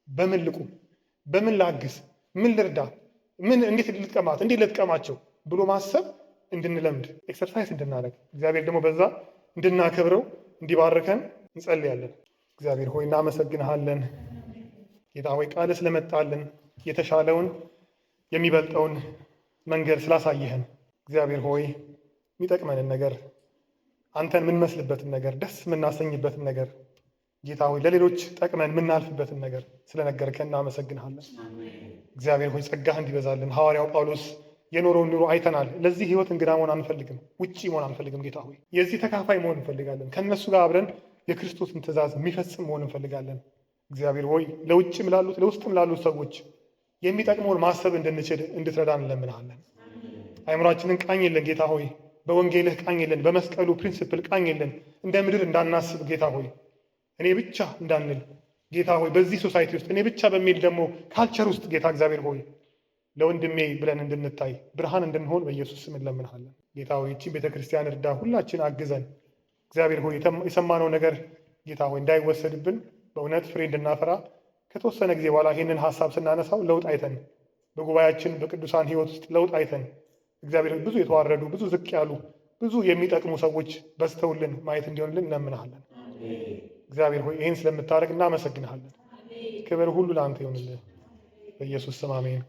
በምን ልቁም፣ በምን ላግዝ፣ ምን ልርዳ፣ እንዴት ልጥቀማቸው ብሎ ማሰብ እንድንለምድ ኤክሰርሳይዝ እንድናደርግ እግዚአብሔር ደግሞ በዛ እንድናከብረው እንዲባርከን እንጸልያለን። እግዚአብሔር ሆይ እናመሰግንሃለን። ጌታ ሆይ ቃል ስለመጣልን የተሻለውን የሚበልጠውን መንገድ ስላሳየህን እግዚአብሔር ሆይ የሚጠቅመንን ነገር አንተን የምንመስልበትን ነገር ደስ የምናሰኝበትን ነገር ጌታ ሆይ ለሌሎች ጠቅመን የምናልፍበትን ነገር ስለነገርከን እናመሰግንሃለን። እግዚአብሔር ሆይ ጸጋህ እንዲበዛልን ሐዋርያው ጳውሎስ የኖረውን ኑሮ አይተናል። ለዚህ ህይወት እንግዳ መሆን አንፈልግም፣ ውጪ መሆን አንፈልግም። ጌታ ሆይ የዚህ ተካፋይ መሆን እንፈልጋለን። ከእነሱ ጋር አብረን የክርስቶስን ትእዛዝ የሚፈጽም መሆን እንፈልጋለን። እግዚአብሔር ሆይ ለውጭም ላሉት ለውስጥም ላሉት ሰዎች የሚጠቅመውን ማሰብ እንድንችል እንድትረዳን እንለምንሃለን። አእምሯችንን ቃኝልን ጌታ ሆይ፣ በወንጌልህ ቃኝልን፣ በመስቀሉ ፕሪንሲፕል ቃኝልን። እንደ ምድር እንዳናስብ ጌታ ሆይ፣ እኔ ብቻ እንዳንል ጌታ ሆይ፣ በዚህ ሶሳይቲ ውስጥ እኔ ብቻ በሚል ደግሞ ካልቸር ውስጥ ጌታ እግዚአብሔር ሆይ ለወንድሜ ብለን እንድንታይ ብርሃን እንድንሆን በኢየሱስ ስም እንለምንሃለን። ጌታ ሆይ ይህችን ቤተክርስቲያን እርዳ፣ ሁላችን አግዘን። እግዚአብሔር ሆይ የሰማነው ነገር ጌታ ሆይ እንዳይወሰድብን በእውነት ፍሬ እንድናፈራ ከተወሰነ ጊዜ በኋላ ይህንን ሀሳብ ስናነሳው ለውጥ አይተን በጉባኤያችን በቅዱሳን ሕይወት ውስጥ ለውጥ አይተን እግዚአብሔር ብዙ የተዋረዱ ብዙ ዝቅ ያሉ ብዙ የሚጠቅሙ ሰዎች በዝተውልን ማየት እንዲሆንልን እንለምንሃለን። እግዚአብሔር ሆይ ይህን ስለምታደርግ እናመሰግንሃለን። ክብር ሁሉ ለአንተ ይሆንልን። በኢየሱስ ስም አሜን።